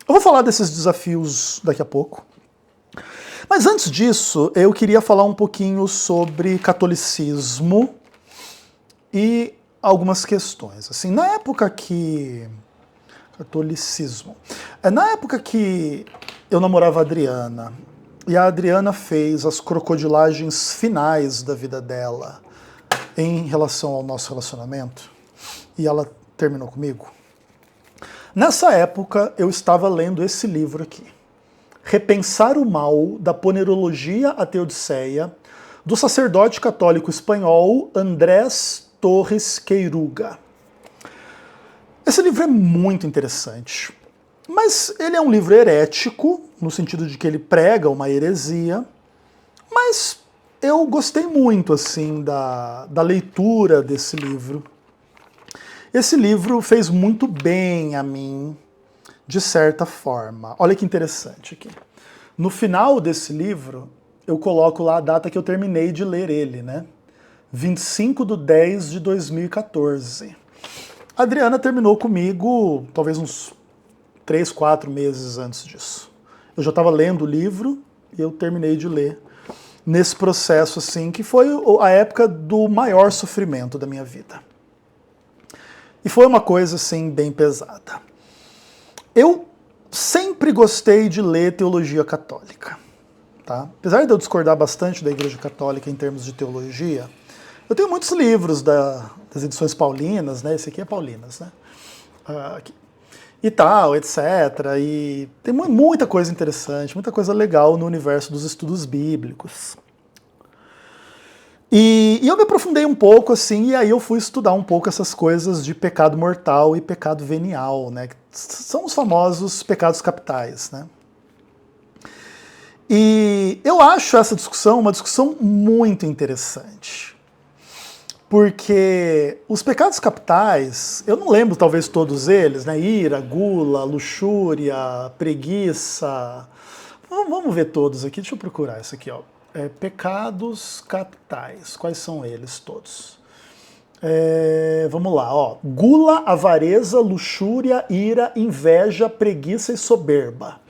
Eu vou falar desses desafios daqui a pouco. Mas antes disso, eu queria falar um pouquinho sobre catolicismo e algumas questões. Assim, na época que... Catolicismo. Na época que eu namorava a Adriana, e a Adriana fez as crocodilagens finais da vida dela em relação ao nosso relacionamento, e ela terminou comigo. Nessa época, eu estava lendo esse livro aqui, Repensar o Mal, da Ponerologia à Teodiceia, do sacerdote católico espanhol Andrés Torres Queiruga. Esse livro é muito interessante, mas ele é um livro herético, no sentido de que ele prega uma heresia, mas eu gostei muito assim da leitura desse livro. Esse livro fez muito bem a mim, de certa forma. Olha que interessante aqui. No final desse livro, eu coloco lá a data que eu terminei de ler ele, né? 25/10/2014. A Adriana terminou comigo talvez uns 3, 4 meses antes disso. Eu já estava lendo o livro e eu terminei de ler nesse processo assim, que foi a época do maior sofrimento da minha vida. E foi uma coisa assim bem pesada. Eu sempre gostei de ler teologia católica, tá? Apesar de eu discordar bastante da Igreja Católica em termos de teologia, eu tenho muitos livros das edições paulinas, né? Esse aqui é Paulinas, né? E tal, etc. E tem muita coisa interessante, muita coisa legal no universo dos estudos bíblicos. E eu me aprofundei um pouco, assim, e aí eu fui estudar um pouco essas coisas de pecado mortal e pecado venial, né? Que são os famosos pecados capitais, né? E eu acho essa discussão uma discussão muito interessante. Porque os pecados capitais, eu não lembro talvez todos eles, né? Ira, gula, luxúria, preguiça. Vamos ver todos aqui, deixa eu procurar isso aqui, ó. Pecados capitais, quais são eles todos? Vamos lá, ó. Gula, avareza, luxúria, ira, inveja, preguiça e soberba.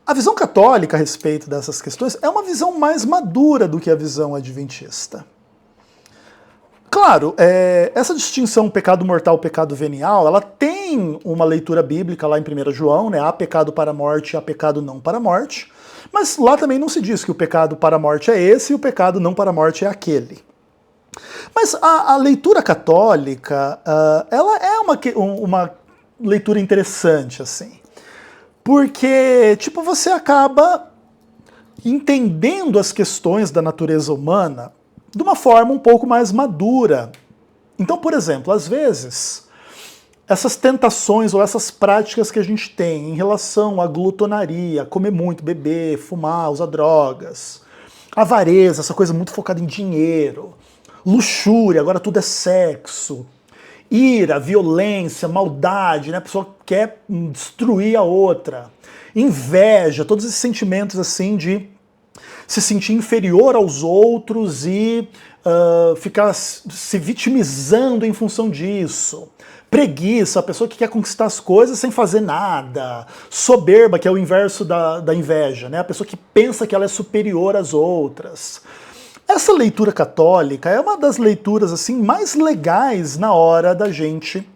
A visão católica a respeito dessas questões é uma visão mais madura do que a visão adventista. Claro, essa distinção pecado mortal, pecado venial, ela tem uma leitura bíblica lá em 1 João, né? Há pecado para a morte, há pecado não para a morte, mas lá também não se diz que o pecado para a morte é esse e o pecado não para a morte é aquele. Mas a leitura católica, ela é uma leitura interessante, assim. Porque, tipo, você acaba entendendo as questões da natureza humana de uma forma um pouco mais madura. Então, por exemplo, às vezes, essas tentações ou essas práticas que a gente tem em relação à glutonaria, comer muito, beber, fumar, usar drogas, avareza, essa coisa muito focada em dinheiro, luxúria, agora tudo é sexo, ira, violência, maldade, né? A pessoa quer destruir a outra, inveja, todos esses sentimentos assim de se sentir inferior aos outros e ficar se vitimizando em função disso. Preguiça, a pessoa que quer conquistar as coisas sem fazer nada. Soberba, que é o inverso da inveja, né? A pessoa que pensa que ela é superior às outras. Essa leitura católica é uma das leituras assim mais legais na hora da gente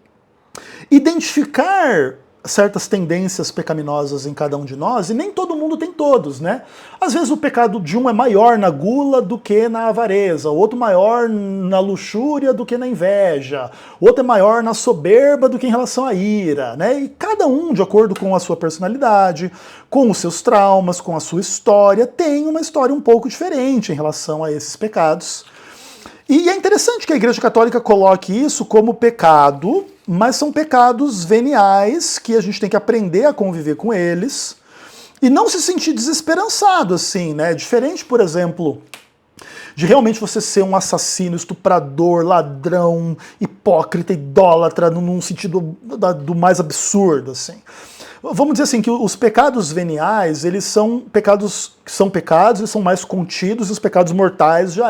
identificar certas tendências pecaminosas em cada um de nós, e nem todo mundo tem todos, né? Às vezes o pecado de um é maior na gula do que na avareza, o outro maior na luxúria do que na inveja, o outro é maior na soberba do que em relação à ira, né? E cada um, de acordo com a sua personalidade, com os seus traumas, com a sua história, tem uma história um pouco diferente em relação a esses pecados. E é interessante que a Igreja Católica coloque isso como pecado, mas são pecados veniais que a gente tem que aprender a conviver com eles e não se sentir desesperançado, assim, né? Diferente, por exemplo, de realmente você ser um assassino, estuprador, ladrão, hipócrita, idólatra, num sentido do mais absurdo, assim. Vamos dizer assim, que os pecados veniais, eles são pecados que são pecados, eles são mais contidos, e os pecados mortais já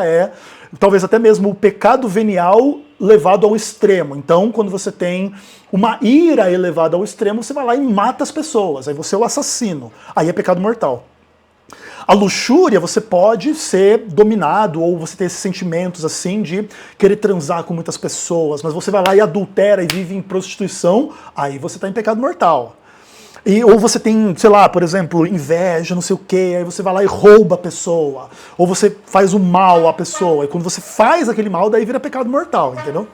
talvez até mesmo o pecado venial levado ao extremo. Então, quando você tem uma ira elevada ao extremo, você vai lá e mata as pessoas, aí você é o assassino, aí é pecado mortal. A luxúria, você pode ser dominado, ou você ter esses sentimentos assim de querer transar com muitas pessoas, mas você vai lá e adultera e vive em prostituição, aí você está em pecado mortal. Ou você tem, sei lá, por exemplo, inveja, não sei o quê, aí você vai lá e rouba a pessoa. Ou você faz o mal à pessoa. E quando você faz aquele mal, daí vira pecado mortal, entendeu?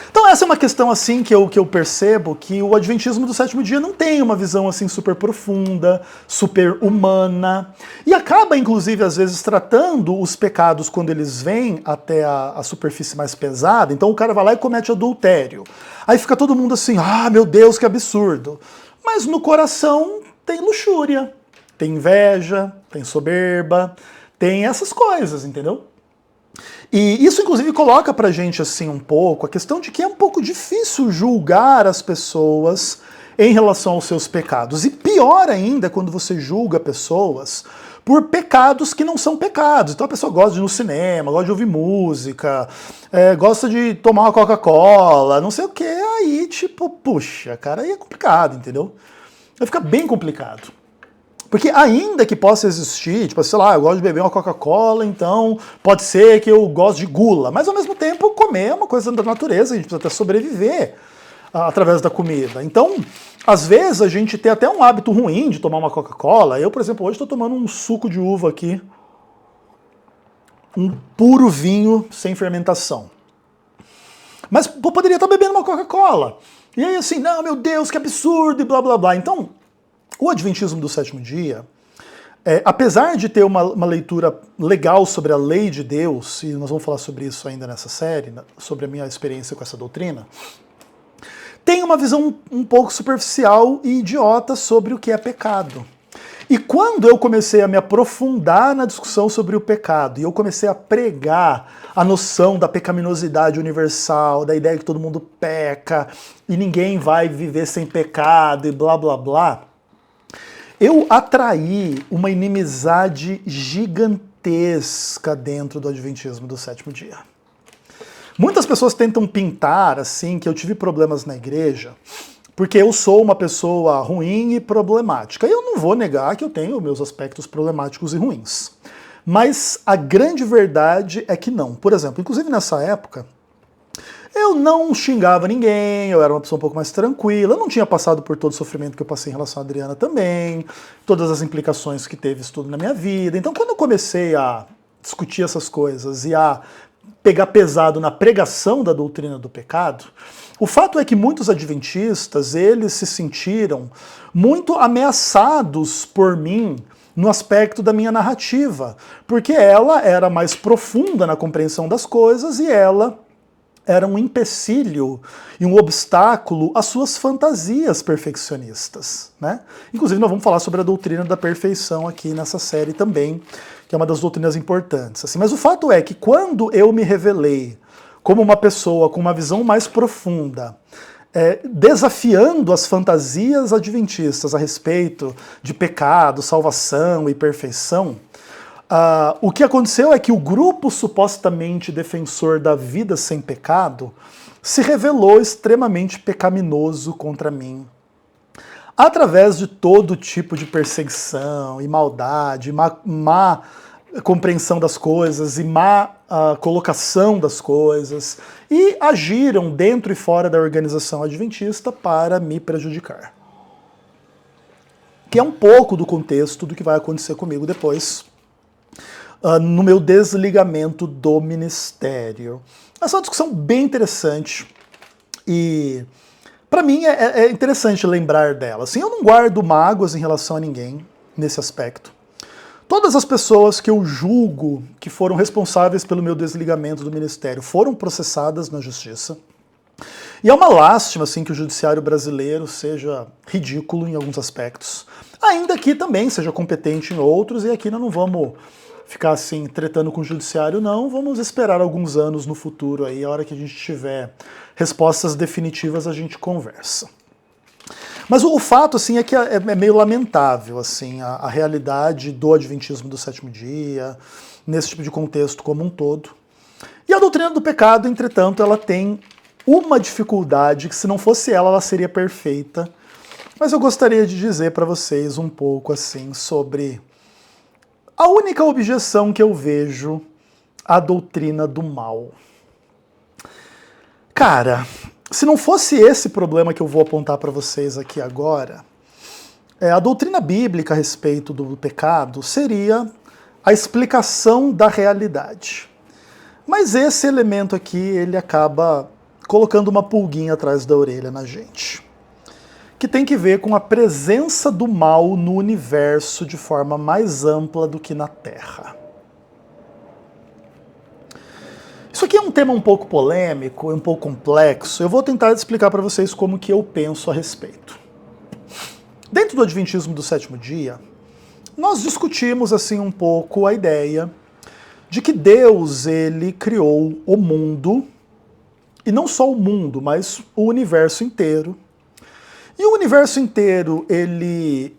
Então essa é uma questão assim que eu percebo que o Adventismo do Sétimo Dia não tem uma visão assim super profunda, super humana. E acaba, inclusive, às vezes tratando os pecados quando eles vêm até a superfície mais pesada. Então o cara vai lá e comete adultério. Aí fica todo mundo assim, ah, meu Deus, que absurdo. Mas no coração tem luxúria, tem inveja, tem soberba, tem essas coisas, entendeu? E isso, inclusive, coloca pra gente, assim, um pouco a questão de que é um pouco difícil julgar as pessoas em relação aos seus pecados. E pior ainda, quando você julga pessoas por pecados que não são pecados. Então a pessoa gosta de ir no cinema, gosta de ouvir música, gosta de tomar uma Coca-Cola, não sei o que, aí tipo, puxa, cara, aí é complicado, entendeu? Vai ficar bem complicado. Porque ainda que possa existir, tipo, sei lá, eu gosto de beber uma Coca-Cola, então pode ser que eu goste de gula, mas ao mesmo tempo comer é uma coisa da natureza, a gente precisa até sobreviver através da comida. Então, às vezes a gente tem até um hábito ruim de tomar uma Coca-Cola. Eu, por exemplo, hoje estou tomando um suco de uva aqui, um puro vinho sem fermentação. Mas eu poderia estar bebendo uma Coca-Cola. E aí assim, não, meu Deus, que absurdo e blá blá blá. Então, o Adventismo do Sétimo Dia, apesar de ter uma leitura legal sobre a lei de Deus, e nós vamos falar sobre isso ainda nessa série, sobre a minha experiência com essa doutrina, tem uma visão um pouco superficial e idiota sobre o que é pecado. E quando eu comecei a me aprofundar na discussão sobre o pecado, e eu comecei a pregar a noção da pecaminosidade universal, da ideia que todo mundo peca, e ninguém vai viver sem pecado, e blá blá blá, eu atraí uma inimizade gigantesca dentro do Adventismo do Sétimo Dia. Muitas pessoas tentam pintar assim que eu tive problemas na igreja porque eu sou uma pessoa ruim e problemática. E eu não vou negar que eu tenho meus aspectos problemáticos e ruins. Mas a grande verdade é que não. Por exemplo, inclusive nessa época, eu não xingava ninguém, eu era uma pessoa um pouco mais tranquila, eu não tinha passado por todo o sofrimento que eu passei em relação à Adriana também, todas as implicações que teve isso tudo na minha vida. Então, quando eu comecei a discutir essas coisas e a pegar pesado na pregação da doutrina do pecado, o fato é que muitos adventistas, eles se sentiram muito ameaçados por mim no aspecto da minha narrativa, porque ela era mais profunda na compreensão das coisas e ela era um empecilho e um obstáculo às suas fantasias perfeccionistas, né? Inclusive nós vamos falar sobre a doutrina da perfeição aqui nessa série também, que é uma das doutrinas importantes. Assim. Mas o fato é que quando eu me revelei como uma pessoa com uma visão mais profunda, desafiando as fantasias adventistas a respeito de pecado, salvação e perfeição, o que aconteceu é que o grupo supostamente defensor da vida sem pecado se revelou extremamente pecaminoso contra mim. Através de todo tipo de perseguição e maldade, má compreensão das coisas e má colocação das coisas, e agiram dentro e fora da organização adventista para me prejudicar. Que é um pouco do contexto do que vai acontecer comigo depois, no meu desligamento do ministério. Essa é uma discussão bem interessante e para mim é interessante lembrar dela. Assim, eu não guardo mágoas em relação a ninguém nesse aspecto. Todas as pessoas que eu julgo que foram responsáveis pelo meu desligamento do ministério foram processadas na justiça. E é uma lástima assim, que o judiciário brasileiro seja ridículo em alguns aspectos, ainda que também seja competente em outros, e aqui nós não vamos ficar assim tretando com o judiciário, não. Vamos esperar alguns anos no futuro aí, a hora que a gente tiver respostas definitivas a gente conversa. Mas o fato assim é que é meio lamentável assim a realidade do adventismo do sétimo dia, nesse tipo de contexto como um todo. E a doutrina do pecado, entretanto, ela tem uma dificuldade que se não fosse ela seria perfeita. Mas eu gostaria de dizer para vocês um pouco assim sobre a única objeção que eu vejo à doutrina do mal. Cara, se não fosse esse problema que eu vou apontar para vocês aqui agora, a doutrina bíblica a respeito do pecado seria a explicação da realidade. Mas esse elemento aqui, ele acaba colocando uma pulguinha atrás da orelha na gente, que tem que ver com a presença do mal no universo de forma mais ampla do que na Terra. Isso aqui é um tema um pouco polêmico, um pouco complexo. Eu vou tentar explicar para vocês como que eu penso a respeito. Dentro do Adventismo do sétimo dia, nós discutimos assim um pouco a ideia de que Deus ele criou o mundo, e não só o mundo, mas o universo inteiro. E o universo inteiro ele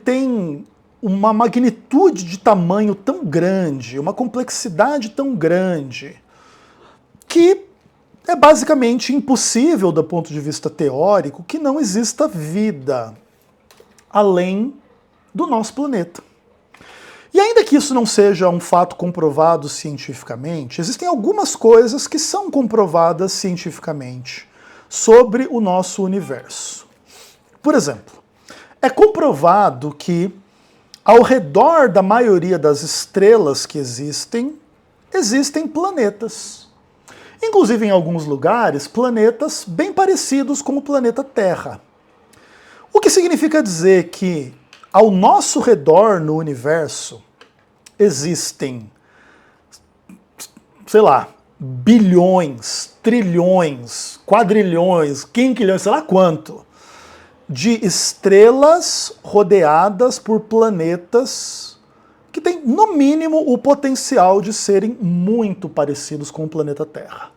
tem uma magnitude de tamanho tão grande, uma complexidade tão grande, que é basicamente impossível, do ponto de vista teórico, que não exista vida além do nosso planeta. E ainda que isso não seja um fato comprovado cientificamente, existem algumas coisas que são comprovadas cientificamente sobre o nosso universo. Por exemplo, é comprovado que ao redor da maioria das estrelas que existem planetas. Inclusive, em alguns lugares, planetas bem parecidos com o planeta Terra. O que significa dizer que, ao nosso redor no universo, existem, sei lá, bilhões, trilhões, quadrilhões, quinquilhões, sei lá quanto, de estrelas rodeadas por planetas que têm, no mínimo, o potencial de serem muito parecidos com o planeta Terra.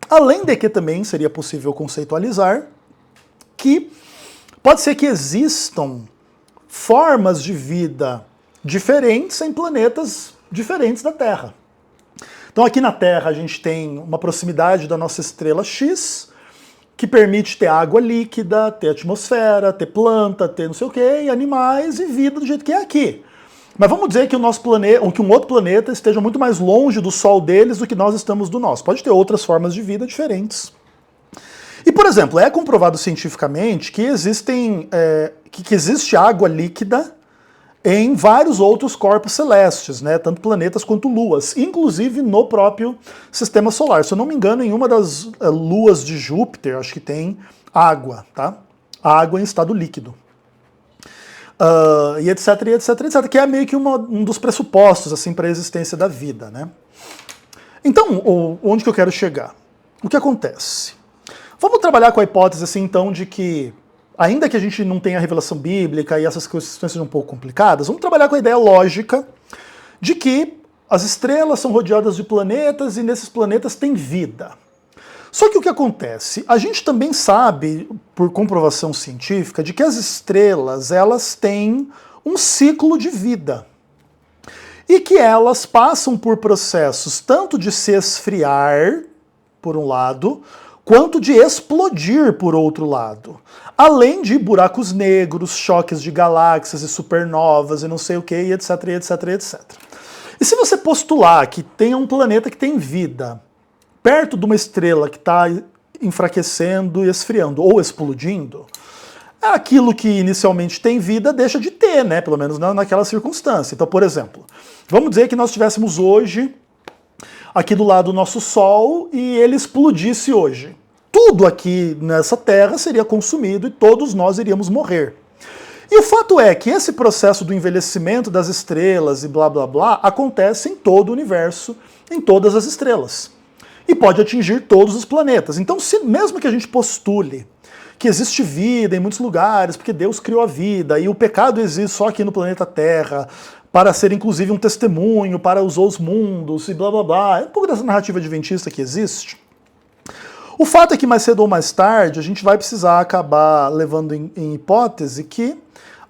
Além de que também seria possível conceitualizar que pode ser que existam formas de vida diferentes em planetas diferentes da Terra. Então aqui na Terra a gente tem uma proximidade da nossa estrela X que permite ter água líquida, ter atmosfera, ter planta, ter não sei o quê, e animais e vida do jeito que é aqui. Mas vamos dizer que o nosso planeta, ou que um outro planeta esteja muito mais longe do Sol deles do que nós estamos do nosso. Pode ter outras formas de vida diferentes. E, por exemplo, é comprovado cientificamente que que existe água líquida em vários outros corpos celestes, né? Tanto planetas quanto luas, inclusive no próprio sistema solar. Se eu não me engano, em uma das luas de Júpiter, acho que tem água, tá? Água em estado líquido. E etc, e etc, etc, que é meio que um dos pressupostos assim, para a existência da vida, né? Então, onde que eu quero chegar? O que acontece? Vamos trabalhar com a hipótese assim, então, de que, ainda que a gente não tenha revelação bíblica e essas questões sejam um pouco complicadas, vamos trabalhar com a ideia lógica de que as estrelas são rodeadas de planetas e nesses planetas tem vida. Só que o que acontece? A gente também sabe, por comprovação científica, de que as estrelas elas têm um ciclo de vida. E que elas passam por processos tanto de se esfriar, por um lado, quanto de explodir, por outro lado. Além de buracos negros, choques de galáxias e supernovas e não sei o que, e etc, e etc, e etc. E se você postular que tenha um planeta que tem vida perto de uma estrela que está enfraquecendo e esfriando ou explodindo, aquilo que inicialmente tem vida deixa de ter, né? Pelo menos naquela circunstância. Então, por exemplo, vamos dizer que nós estivéssemos hoje aqui do lado do nosso Sol e ele explodisse hoje. Tudo aqui nessa Terra seria consumido e todos nós iríamos morrer. E o fato é que esse processo do envelhecimento das estrelas e blá blá blá acontece em todo o universo, em todas as estrelas. E pode atingir todos os planetas. Então, mesmo que a gente postule que existe vida em muitos lugares, porque Deus criou a vida, e o pecado existe só aqui no planeta Terra, para ser inclusive um testemunho para os outros mundos, e blá blá blá, é um pouco dessa narrativa adventista que existe. O fato é que mais cedo ou mais tarde a gente vai precisar acabar levando em hipótese que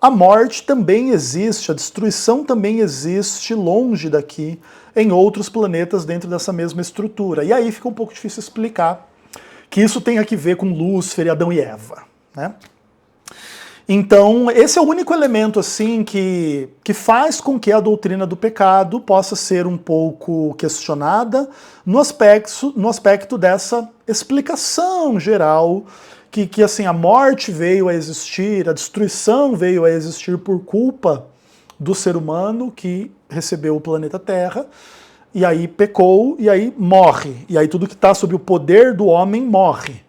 a morte também existe, a destruição também existe longe daqui, em outros planetas dentro dessa mesma estrutura. E aí fica um pouco difícil explicar que isso tenha que ver com Lúcifer, Adão e Eva, né? Então, esse é o único elemento assim que faz com que a doutrina do pecado possa ser um pouco questionada no aspecto dessa explicação geral que assim, a morte veio a existir, a destruição veio a existir por culpa do ser humano que recebeu o planeta Terra, e aí pecou, e aí morre. E aí tudo que está sob o poder do homem morre.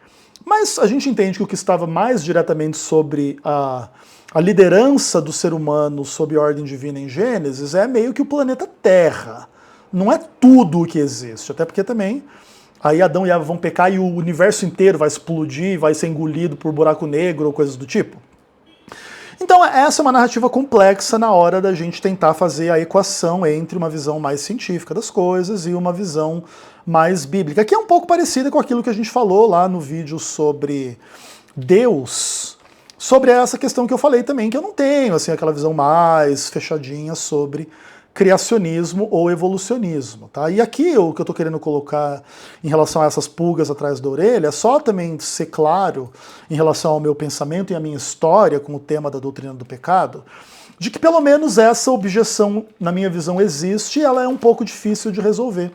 Mas a gente entende que o que estava mais diretamente sobre a liderança do ser humano sob ordem divina em Gênesis é meio que o planeta Terra. Não é tudo o que existe, até porque também aí Adão e Eva vão pecar e o universo inteiro vai explodir, vai ser engolido por buraco negro ou coisas do tipo. Então essa é uma narrativa complexa na hora da gente tentar fazer a equação entre uma visão mais científica das coisas e uma visão mais bíblica, que é um pouco parecida com aquilo que a gente falou lá no vídeo sobre Deus, sobre essa questão que eu falei também, que eu não tenho assim aquela visão mais fechadinha sobre criacionismo ou evolucionismo, tá? E aqui o que eu tô querendo colocar em relação a essas pulgas atrás da orelha é só também ser claro em relação ao meu pensamento e à minha história com o tema da doutrina do pecado, de que pelo menos essa objeção, na minha visão, existe e ela é um pouco difícil de resolver.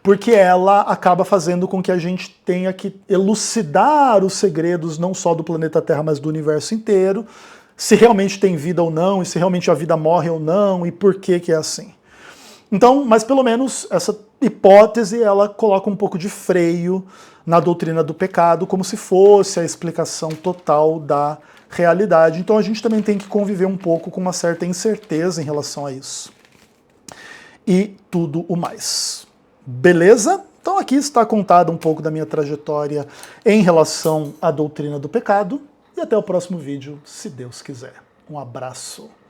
Porque ela acaba fazendo com que a gente tenha que elucidar os segredos não só do planeta Terra, mas do universo inteiro, se realmente tem vida ou não, e se realmente a vida morre ou não, e por que é assim. Então, mas pelo menos essa hipótese, ela coloca um pouco de freio na doutrina do pecado, como se fosse a explicação total da realidade. Então a gente também tem que conviver um pouco com uma certa incerteza em relação a isso. E tudo o mais. Beleza? Então aqui está contada um pouco da minha trajetória em relação à doutrina do pecado. E até o próximo vídeo, se Deus quiser. Um abraço.